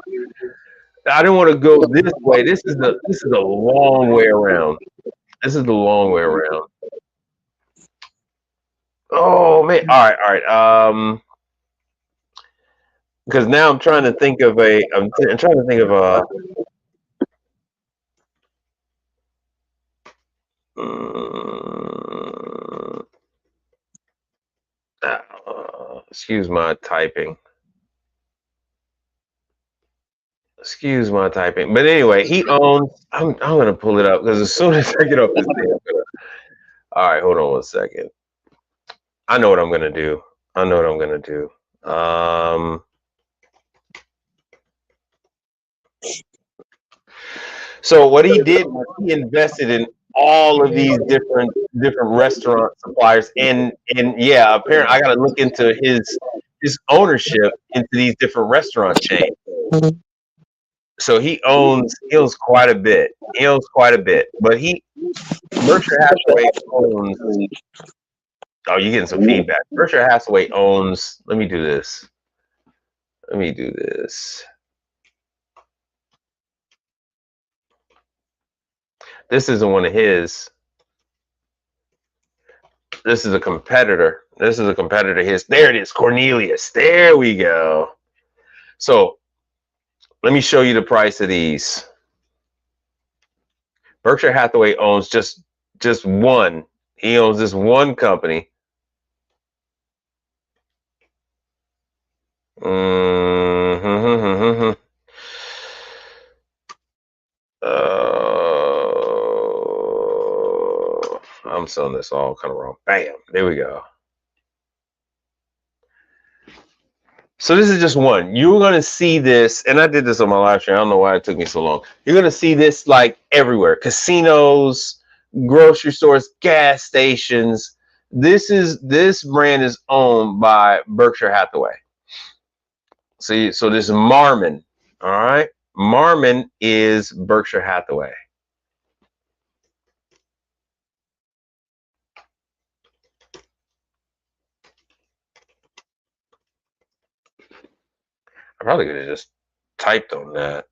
I didn't want to go this way. This is a long way around. This is the long way around. Oh man. All right. Because now I'm trying to think of I'm trying to think of a. Excuse my typing. But anyway, he owns. I'm gonna pull it up because as soon as I get up this thing, all right, hold on 1 second. I know what I'm gonna do. So what he did was he invested in all of these different restaurant suppliers, and yeah, apparently I gotta look into his his ownership into these different restaurant chains. So he owns quite a bit. He owns quite a bit. But Berkshire Hathaway owns. Oh, you're getting some feedback. Berkshire Hathaway owns. Let me do this. This isn't one of his. This is a competitor. This is a competitor of his. There it is, Cornelius. There we go. So let me show you the price of these. Berkshire Hathaway owns just one. He owns this one company. I'm selling this all kind of wrong. Bam. There we go. So this is just one. You're going to see this, and I did this on my live stream. I don't know why it took me so long. You're going to see this like everywhere. Casinos, grocery stores, gas stations. This brand is owned by Berkshire Hathaway. So this is Marmon. All right. Marmon is Berkshire Hathaway. I probably could have just typed on that.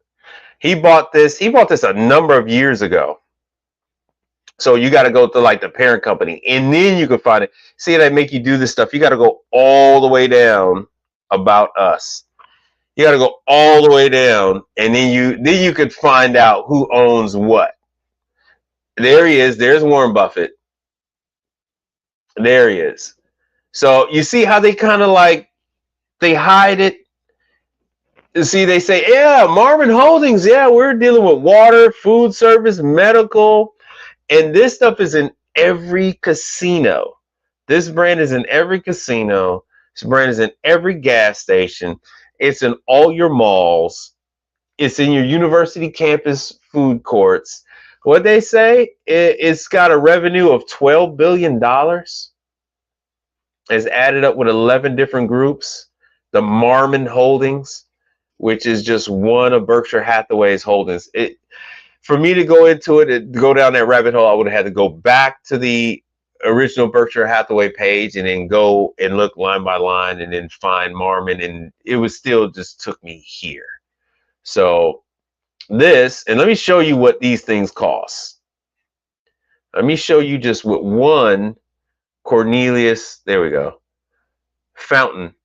He bought this a number of years ago. So you got to go to like the parent company, and then you can find it. See, they make you do this stuff. You got to go all the way down about us. You got to go all the way down, and then you could find out who owns what. There he is. There's Warren Buffett. There he is. So you see how they kind of like they hide it. You see, they say, yeah, Marmon Holdings. Yeah, we're dealing with water, food service, medical. And this stuff is in every casino. This brand is in every casino. This brand is in every gas station. It's in all your malls. It's in your university campus food courts. What they say, it's got a revenue of $12 billion. It's added up with 11 different groups. The Marmon Holdings, which is just one of Berkshire Hathaway's holdings. For me to go into it and go down that rabbit hole, I would have had to go back to the original Berkshire Hathaway page and then go and look line by line and then find Marmon, and it was still just took me here. So this, and let me show you what these things cost. Let me show you just what one Cornelius, there we go, fountain.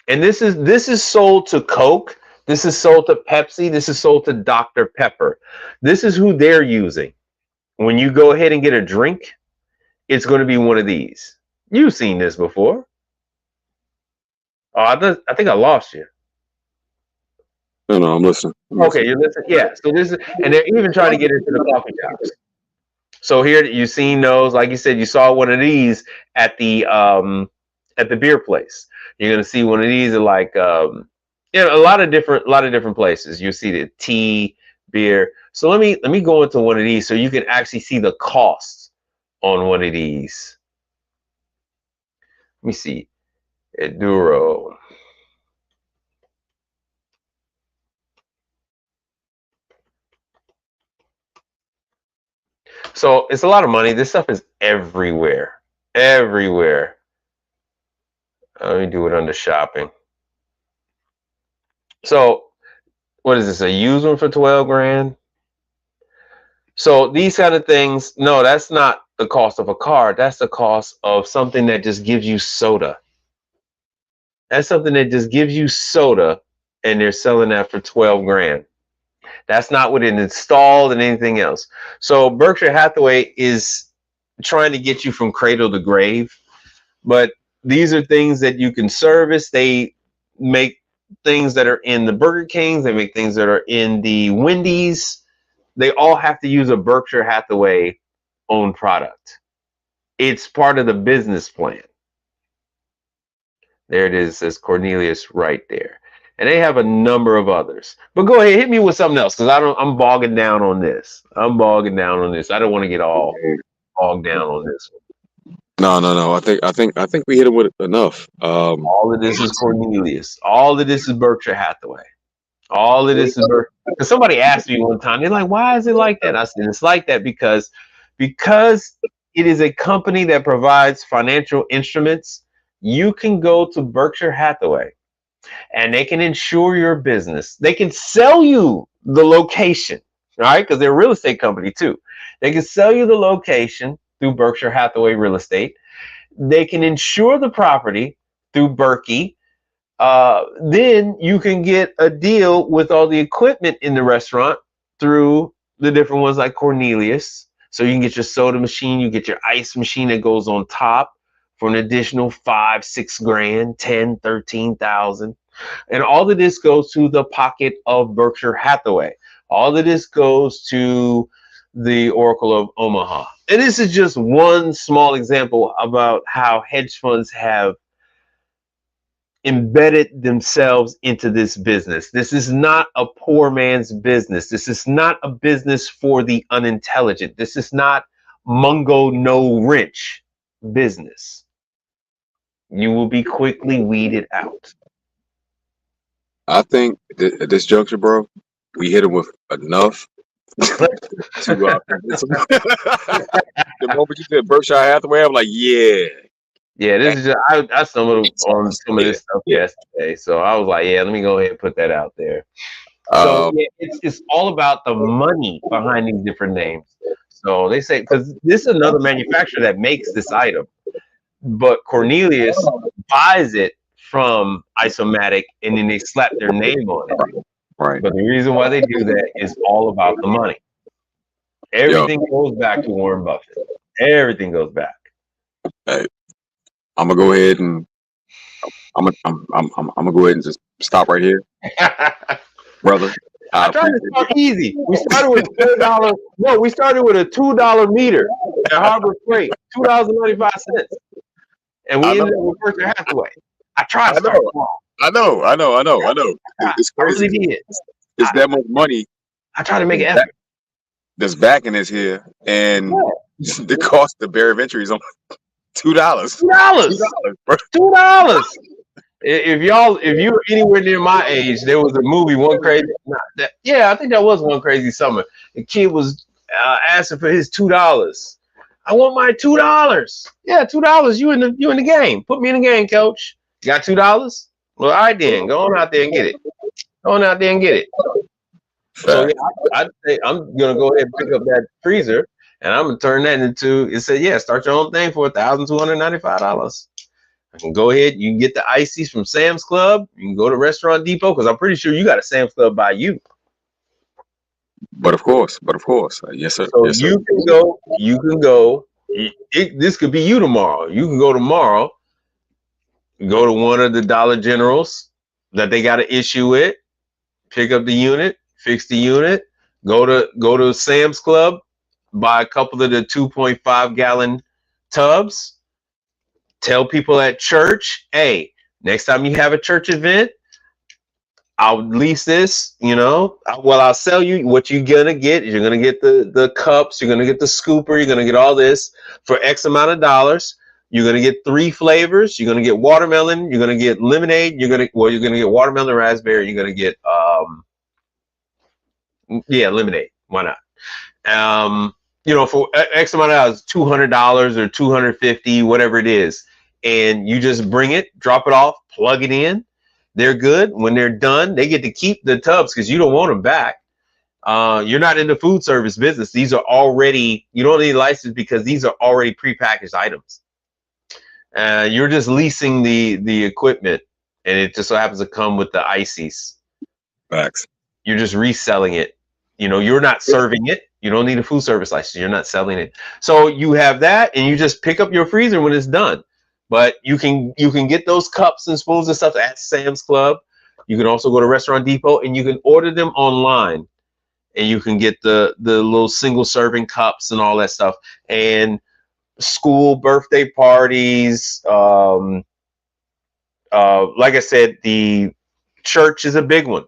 And this is sold to Coke. This is sold to Pepsi. This is sold to Dr. Pepper. This is who they're using. When you go ahead and get a drink, it's going to be one of these. You've seen this before. Oh, I think I lost you. No, I'm listening. Okay, you're listening. Yeah. So this is, and they're even trying to get into the coffee shops. So here you've seen those. Like you said, you saw one of these at the beer place. You're gonna see one of these at like a lot of different places. You see the tea, beer. So let me go into one of these so you can actually see the costs on one of these. Let me see. Enduro. So it's a lot of money. This stuff is everywhere. Everywhere. Let me do it under shopping. So what is this? A used one for 12 grand? So these kind of things, no, that's not the cost of a car. That's the cost of something that just gives you soda. That's something that just gives you soda, and they're selling that for 12 grand. That's not what it installed and anything else. So Berkshire Hathaway is trying to get you from cradle to grave, but these are things that you can service. They make things that are in the Burger Kings. They make things that are in the Wendy's. They all have to use a Berkshire Hathaway owned product. It's part of the business plan. There it is, says Cornelius right there. And they have a number of others. But go ahead, hit me with something else, because I'm bogging down on this. I don't want to get all bogged down on this one. No. I think we hit him with enough. All of this is Cornelius. All of this is Berkshire Hathaway. All of this is Berkshire. Because somebody asked me one time, they're like, "Why is it like that?" I said, "It's like that because it is a company that provides financial instruments. You can go to Berkshire Hathaway, and they can insure your business. They can sell you the location, right? Because they're a real estate company too. They can sell you the location through Berkshire Hathaway Real Estate. They can insure the property through Berkey. Then you can get a deal with all the equipment in the restaurant through the different ones like Cornelius. So you can get your soda machine, you get your ice machine that goes on top for an additional 5, 6 grand, 10, 13,000. And all of this goes to the pocket of Berkshire Hathaway. All of this goes to the Oracle of Omaha. And this is just one small example about how hedge funds have embedded themselves into this business. This is not a poor man's business. This is not a business for the unintelligent. This is not Mungo no rich business. You will be quickly weeded out. I think at this juncture, bro, we hit him with enough. The moment you said Berkshire Hathaway, I'm like, yeah. Yeah, this is just, I stumbled on some of this stuff yesterday, so I was like, yeah, let me go ahead and put that out there. So yeah, it's all about the money behind these different names. So they say, because this is another manufacturer that makes this item, but Cornelius buys it from Isomatic, and then they slap their name on it. Right. But the reason why they do that is all about the money. Everything goes back to Warren Buffett. Everything goes back. Hey, I'm gonna go ahead and I'm gonna go ahead and just stop right here, brother. I tried to start easy. We started with $4. No, we started with a $2 meter at Harbor Freight, $2.95, and we ended up with Berkshire Hathaway. I tried to start small. I know. It's crazy. I really did. It's that much money. I tried to make an effort. That's backing us here, and the cost of barrier of entry is only $2. $2. If you're anywhere near my age, there was a movie One Crazy. I think that was One Crazy Summer. The kid was asking for his $2. I want my $2. Yeah, $2. You in the game? Put me in the game, coach. You got $2? Well, all right then. Go on out there and get it. So yeah, I'd say I'm gonna go ahead and pick up that freezer, and I'm gonna turn that into. It said, yeah, start your own thing for $1,295. I can go ahead. You can get the ices from Sam's Club. You can go to Restaurant Depot because I'm pretty sure you got a Sam's Club by you. But of course, yes sir. So yes, sir. You can go. This could be you tomorrow. You can go tomorrow. Go to one of the Dollar Generals that they got an issue with. Pick up the unit. Fix the unit. Go to Sam's Club. Buy a couple of the 2.5 gallon tubs. Tell people at church, hey, next time you have a church event, I'll lease this, I'll sell you. What you're gonna get is you're gonna get the cups, you're gonna get the scooper, you're gonna get all this for X amount of dollars. You're gonna get 3 flavors. You're gonna get watermelon, you're gonna get lemonade, you're gonna get watermelon raspberry, you're gonna get lemonade. Why not? For X amount of dollars, $200 or $250, whatever it is. And you just bring it, drop it off, plug it in. They're good. When they're done, they get to keep the tubs because you don't want them back. You're not in the food service business. These are already, you don't need a license because these are already prepackaged items. You're just leasing the equipment, and it just so happens to come with the ices. Facts. You're just reselling it. You're not serving it. You don't need a food service license. You're not selling it. So you have that, and you just pick up your freezer when it's done. But you can get those cups and spoons and stuff at Sam's Club. You can also go to Restaurant Depot, and you can order them online, and you can get the little single serving cups and all that stuff. And school birthday parties. Like I said, the church is a big one.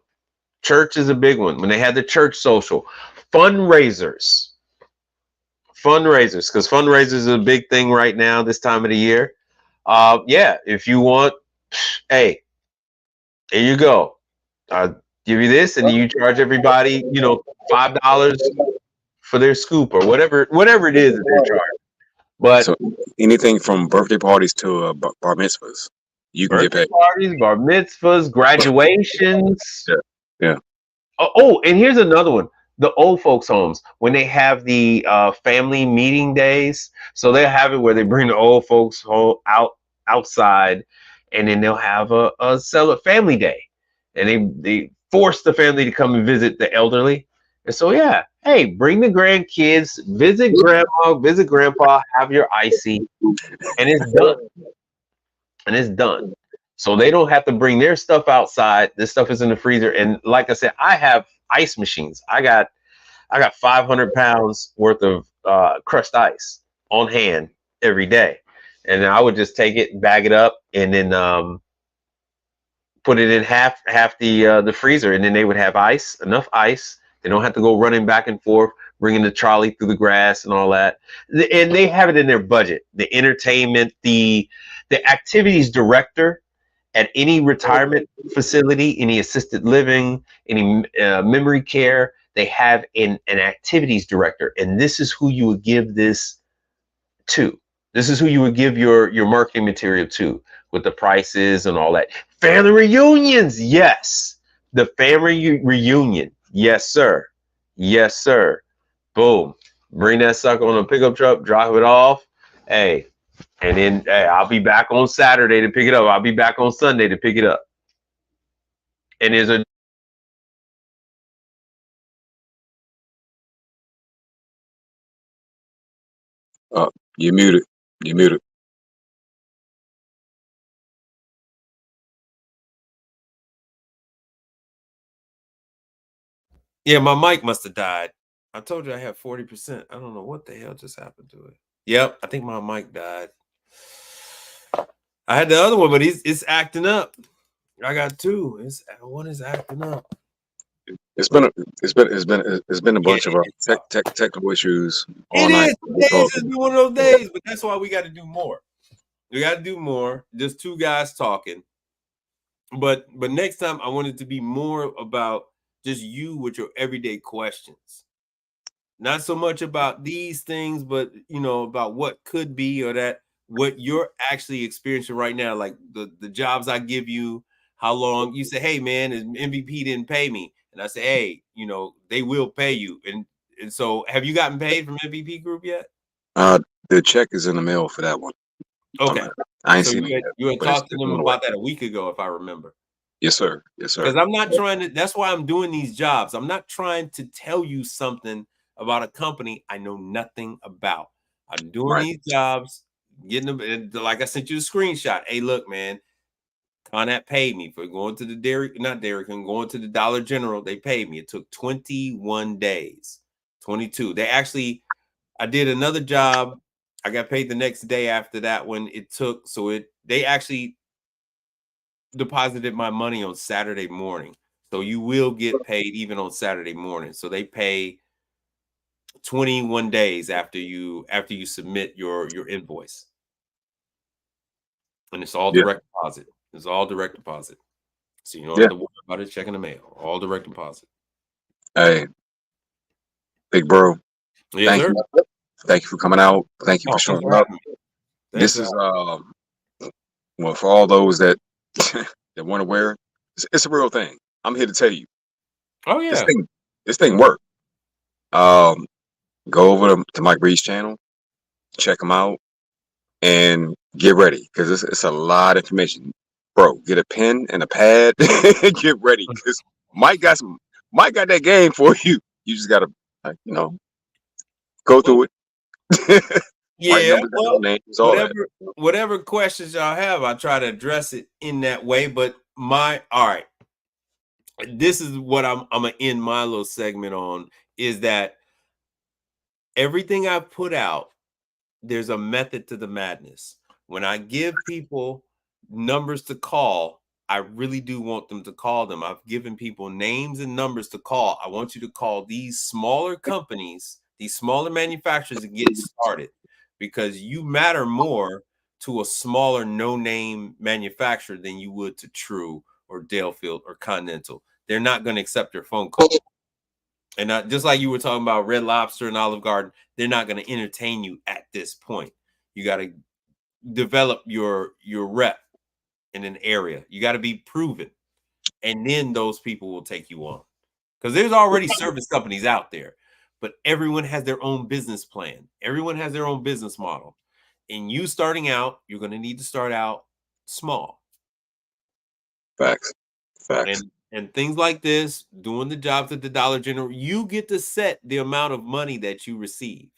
When they had the church social, fundraisers fundraisers, because fundraisers is a big thing right now this time of the year. Yeah, if you want, hey, there you go. Give you this, and you charge everybody, $5 for their scoop or whatever it is that they're charging. But So anything from birthday parties to bar mitzvahs, you can get birthday paid. parties, bar mitzvahs, graduations. Yeah. Oh, and here's another one. The old folks' homes, when they have the family meeting days, so they'll have it where they bring the old folks home outside, and then they'll have a family day, and they force the family to come and visit the elderly. And so, yeah, hey, bring the grandkids, visit grandma, visit grandpa, have your icy, and it's done. And it's done. So they don't have to bring their stuff outside. This stuff is in the freezer. And like I said, I have ice machines. I got 500 pounds worth of crushed ice on hand every day. And I would just take it, bag it up, and then put it in half the freezer. And then they would have enough ice. They don't have to go running back and forth, bringing the trolley through the grass and all that. And they have it in their budget. The entertainment, the activities director at any retirement facility, any assisted living, any memory care, they have an activities director. And this is who you would give this to. This is who you would give your marketing material to, with the prices and all that. Family reunions, yes. The family reunion, yes, sir. Yes, sir. Boom. Bring that sucker on a pickup truck, drop it off. Hey, and then I'll be back on Saturday to pick it up. I'll be back on Sunday to pick it up. And there's a You're muted. You're muted. Yeah, my mic must have died. I told you I had 40%. I don't know what the hell just happened to it. Yep, I think my mic died. I had the other one, but it's acting up. I got two. One is acting up. It's been a bunch of technical issues all It night. is. It's been one of those days, but that's why we got to do more. We got to do more. Just two guys talking. But next time I want it to be more about just you with your everyday questions. Not so much about these things, but about what could be, or that what you're actually experiencing right now, like the jobs I give you, how long you say, hey man, MVP didn't pay me. And I say, hey, they will pay you. And so have you gotten paid from MVP Group yet? The check is in the mail for that one. Okay. I ain't So seen it yet. you had talked to them about that a week ago, if I remember. Yes, sir. Yes, sir. Because I'm not trying to, that's why I'm doing these jobs. I'm not trying to tell you something about a company I know nothing about. I'm doing these jobs, getting them, like I sent you a screenshot. Hey, look, man, Conat paid me for going to the going to the Dollar General. They paid me. It took 21 days, 22. I did another job. I got paid the next day after that one. They actually deposited my money on Saturday morning. So you will get paid even on Saturday morning. So they pay 21 days after you submit your invoice. And it's all direct deposit. It's all direct deposit. So you don't have to worry about it checking the mail. All direct deposit. Hey, big bro. Yes, sir. Thank you for coming out. Thank you for showing up. This is well, for all those that weren't aware, it's a real thing. I'm here to tell you. Oh yeah. This thing worked. Go over to Mike Reed's channel, check him out, and get ready, because it's a lot of information. Bro, get a pen and a pad and get ready, because Mike got that game for you. You just gotta go through it. Yeah, well, whatever questions y'all have, I try to address it in that way. But all right, this is what I'm gonna end my little segment on, is that everything I put out, there's a method to the madness. When I give people numbers to call, I really do want them to call them. I've given people names and numbers to call. I want you to call these smaller companies these smaller manufacturers to get started, because you matter more to a smaller no-name manufacturer than you would to True or Dalefield or Continental. They're not going to accept your phone call. And just like you were talking about Red Lobster and Olive Garden, they're not going to entertain you at this point. You got to develop your rep in an area. You got to be proven, and then those people will take you on. Because there's already service companies out there, but everyone has their own business plan. Everyone has their own business model. And you starting out, you're going to need to start out small. Facts. Facts. And things like this, doing the jobs at the Dollar General, you get to set the amount of money that you receive.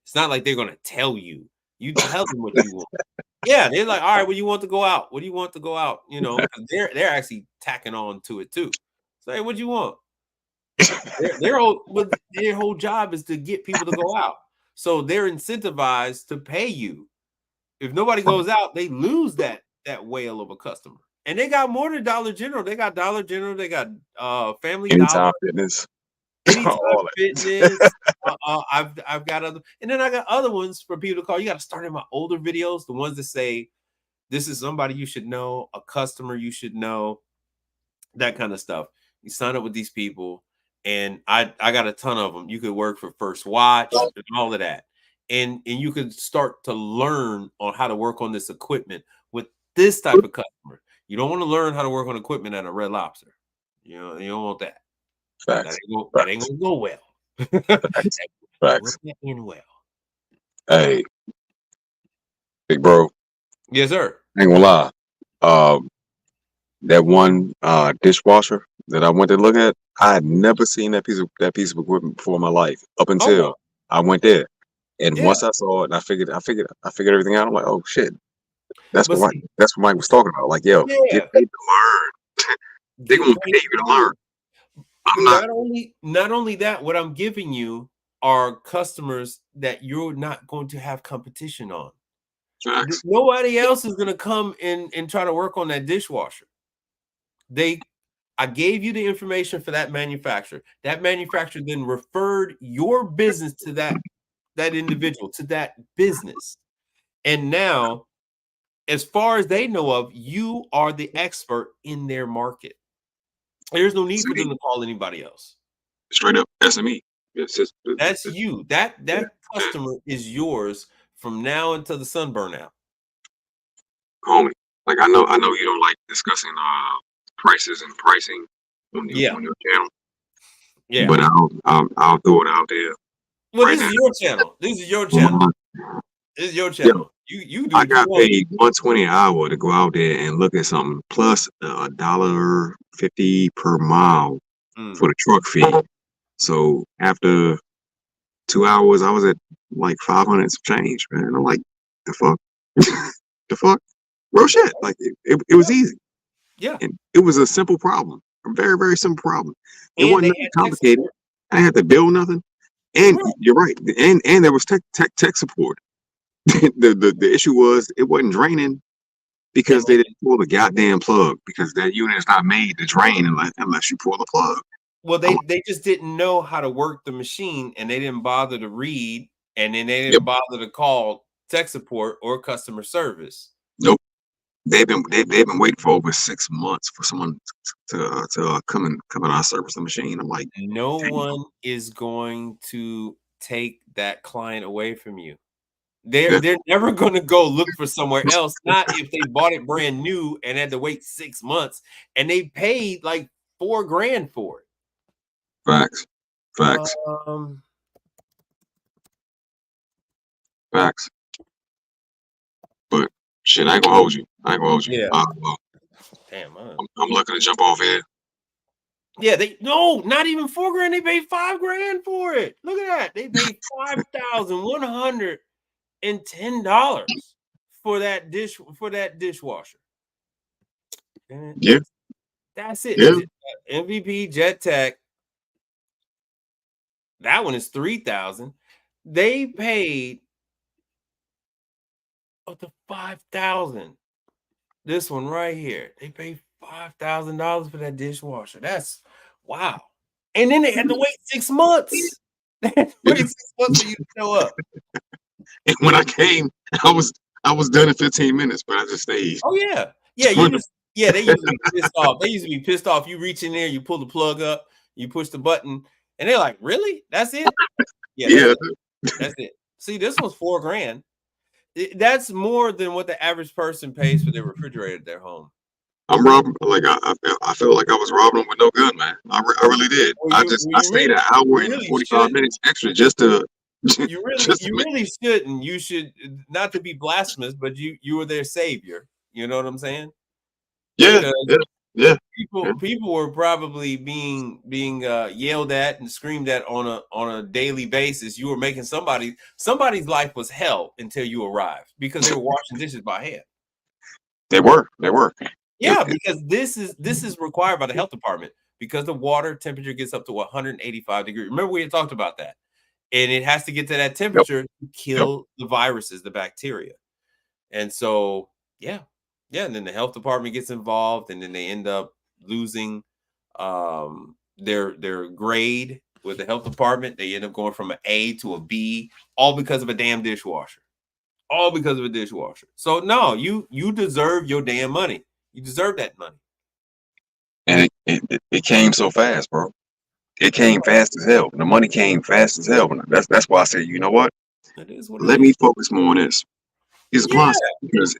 It's not like they're going to tell you. You tell them what you want. Yeah, they're like, all right, what do you want to go out? What do you want to go out? You know, they're actually tacking on to it too. So, hey, what do you want? Their whole job is to get people to go out. So they're incentivized to pay you. If nobody goes out, they lose that whale of a customer. And they got more than Dollar General. They got Dollar General. They got Family Dollar. Fitness. Anytime Fitness. I've got other, and then I got other ones for people to call. You got to start in my older videos, the ones that say, this is somebody you should know, a customer you should know, that kind of stuff. You sign up with these people, and I got a ton of them. You could work for First Watch and all of that. And you could start to learn on how to work on this equipment with this type of customer. You don't want to learn how to work on equipment at a Red Lobster. You know, you don't want that. Facts. That ain't gonna go well. Facts. In well. Hey, big bro. Yes, sir. I ain't gonna lie. That one dishwasher that I went to look at, I had never seen that piece of equipment before in my life up until I went there. And once I saw it, and I figured everything out. I'm like, oh shit, that's what Mike was talking about. Like, yo, get paid to learn. They're gonna pay you to learn. Not only that, what I'm giving you are customers that you're not going to have competition on. Facts. Nobody else is going to come and try to work on that dishwasher. I gave you the information for that manufacturer. That manufacturer then referred your business to that individual, to that business. And now, as far as they know of, you are the expert in their market. There's no need for them to call anybody else. Straight up SME. That's you. That customer is yours from now until the sun burn out. Homie, like I know you don't like discussing prices and pricing on your channel. Yeah. But I'll throw it out there. Well, this is your channel. This is your channel. You do. I got paid $120 an hour to go out there and look at something, plus $1.50 per mile for the truck fee. So after 2 hours, I was at like 500 some change, man. I'm like, the fuck, the fuck, real shit. Like it was easy. Yeah, and it was a simple problem, a very very simple problem. It and wasn't complicated. I didn't have to build nothing. And you're right. And there was tech support. the issue was it wasn't draining because they didn't pull the goddamn plug, because that unit is not made to drain unless you pull the plug. Well, they just didn't know how to work the machine, and they didn't bother to read, and then they didn't bother to call tech support or customer service. Nope. They've been waiting for over 6 months for someone to come and our service the machine. I'm like, no one is going to take that client away from you. They're never going to go look for somewhere else. Not if they bought it brand new and had to wait 6 months and they paid like $4,000 for it. Facts. Facts. But shit, I ain't gonna hold you. Yeah. Damn, I'm looking to jump off here. Yeah, not even $4,000. They paid $5,000 for it. Look at that. They paid $5,110 for that dishwasher. Yeah. That's it. Yeah. MVP Jet Tech. That one is $3,000. They paid up to $5,000. This one right here, they paid $5,000 for that dishwasher. That's wow. And then they had to wait 6 months. Waited 6 months for you to show up. And when I came, I was done in 15 minutes, but I just stayed. Oh yeah, yeah. They used to be pissed off. They used to be pissed off. You reach in there, you pull the plug up, you push the button, and they're like, "Really? That's it? Yeah. That's it." See, this was $4,000. That's more than what the average person pays for their refrigerator at their home. I'm robbing. Like I felt like I was robbing them with no gun, man. I really did. Well, I stayed an hour and 45 minutes extra just to. You really shouldn't. You should, not to be blasphemous, but you were their savior. You know what I'm saying? Yeah, yeah. People were probably being yelled at and screamed at on a daily basis. You were making somebody's life was hell until you arrived, because they were washing dishes by hand. They were. Yeah, because this is required by the health department, because the water temperature gets up to 185 degrees. Remember, we had talked about that, and it has to get to that temperature to kill the viruses, the bacteria. And so, yeah, and then the health department gets involved, and then they end up losing their grade with the health department. They end up going from an A to a B, all because of a damn dishwasher. All because of a dishwasher. So no, you deserve your damn money. You deserve that money. And it came so fast, bro. It came fast as hell. The money came fast as hell. That's why I say, you know what? Let me focus more on this. It's a plus, because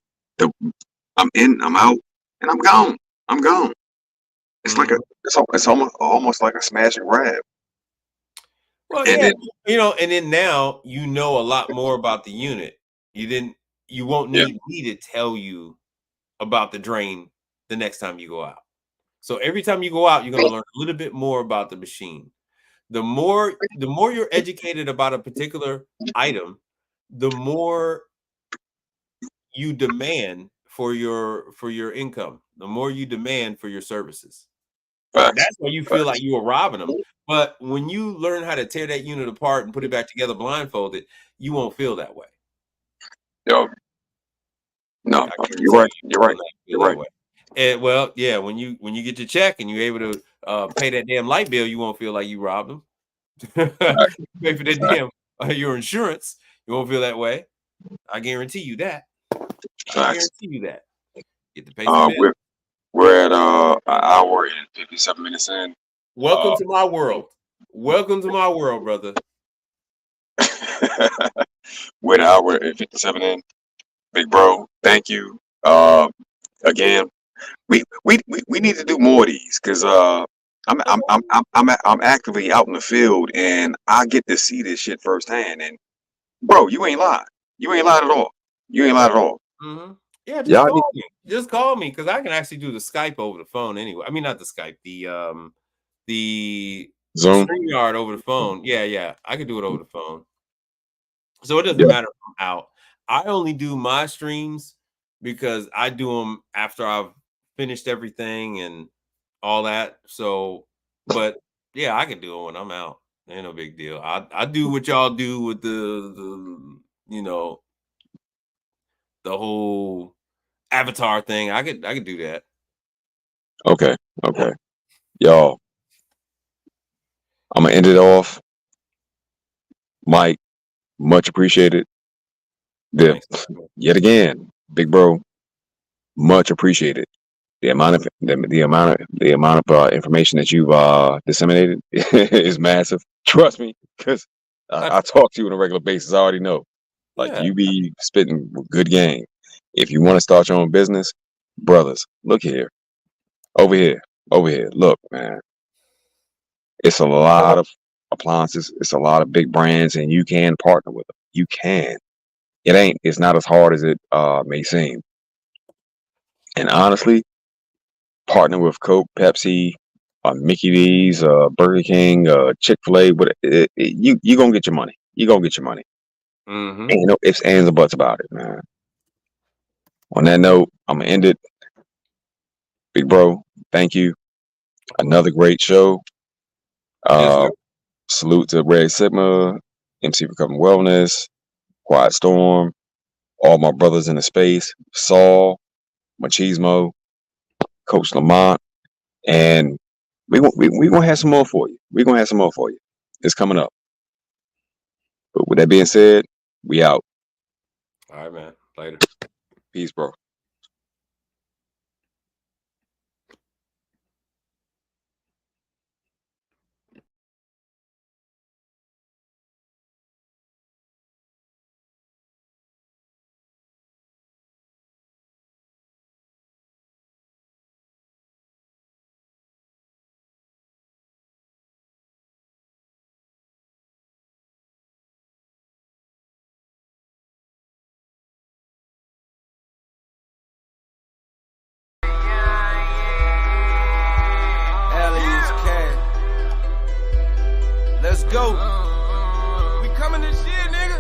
I'm in, I'm out, and I'm gone. It's like it's almost like a smash and grab. Well, and then, and then now you know a lot more about the unit. You won't need me to tell you about the drain the next time you go out. So every time you go out, you're going to learn a little bit more about the machine. The more you're educated about a particular item, the more you demand for your income, the more you demand for your services. That's why you feel like you were robbing them. But when you learn how to tear that unit apart and put it back together blindfolded, you won't feel that way. No, you're right. And well, yeah, when you get your check and you're able to pay that damn light bill, you won't feel like you robbed them. Pay for that damn your insurance, you won't feel that way. I guarantee you that. Get the pay. We're at an hour and 57 minutes in. Welcome to my world. Welcome to my world, brother. We're at an hour and 57 in. Big bro, thank you. Again, we need to do more of these, because I'm actively out in the field, and I get to see this shit firsthand. And bro, you ain't lied. You ain't lied at all. Mm-hmm. Yeah, just call me, because I can actually do the Skype over the phone anyway. I mean, not the Skype, the Zoom, StreamYard over the phone. Yeah, I can do it over the phone. So it doesn't matter if I'm out. I only do my streams because I do them after I've finished everything and all that. So, but yeah, I can do it when I'm out. Ain't no big deal. I do what y'all do with the the whole avatar thing. I could do that. Okay. Y'all, I'm gonna end it off. Mike, much appreciated. Yet again, big bro, much appreciated. The amount of information that you've disseminated is massive. Trust me, because I talk to you on a regular basis. I already know. Like, you be spitting good game. If you want to start your own business, brothers, look here, over here. Look, man, it's a lot of appliances. It's a lot of big brands, and you can partner with them. You can. It's not as hard as it may seem. And honestly, partner with Coke, Pepsi, Mickey D's, Burger King, Chick-fil-A, you're gonna get your money. Mm-hmm. Ain't no ifs, ands, or buts about it, man. On that note, I'm gonna end it. Big bro, thank you. Another great show. Salute to Red Sigma, MC Recovering Wellness, Quiet Storm, all my brothers in the space, Saul, Machismo, Coach Lamont, and we gonna have some more for you. It's coming up. But with that being said, we out. All right, man. Later. Peace, bro. Aliens cash. Let's go. We coming this year, nigga.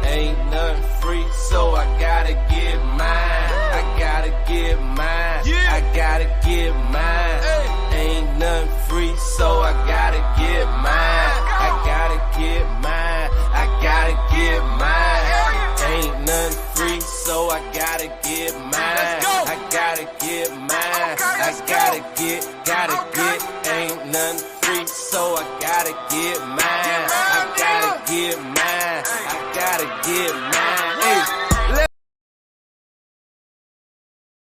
Ain't nothing free, so I gotta get mine. I gotta get mine. I gotta get mine. Ain't nothing free, so I gotta get mine. I gotta get mine. I gotta get mine. Ain't nothing free, so I gotta get mine. I gotta get mine. I gotta get. Ain't nothing free, so I gotta get mine. I gotta get mine.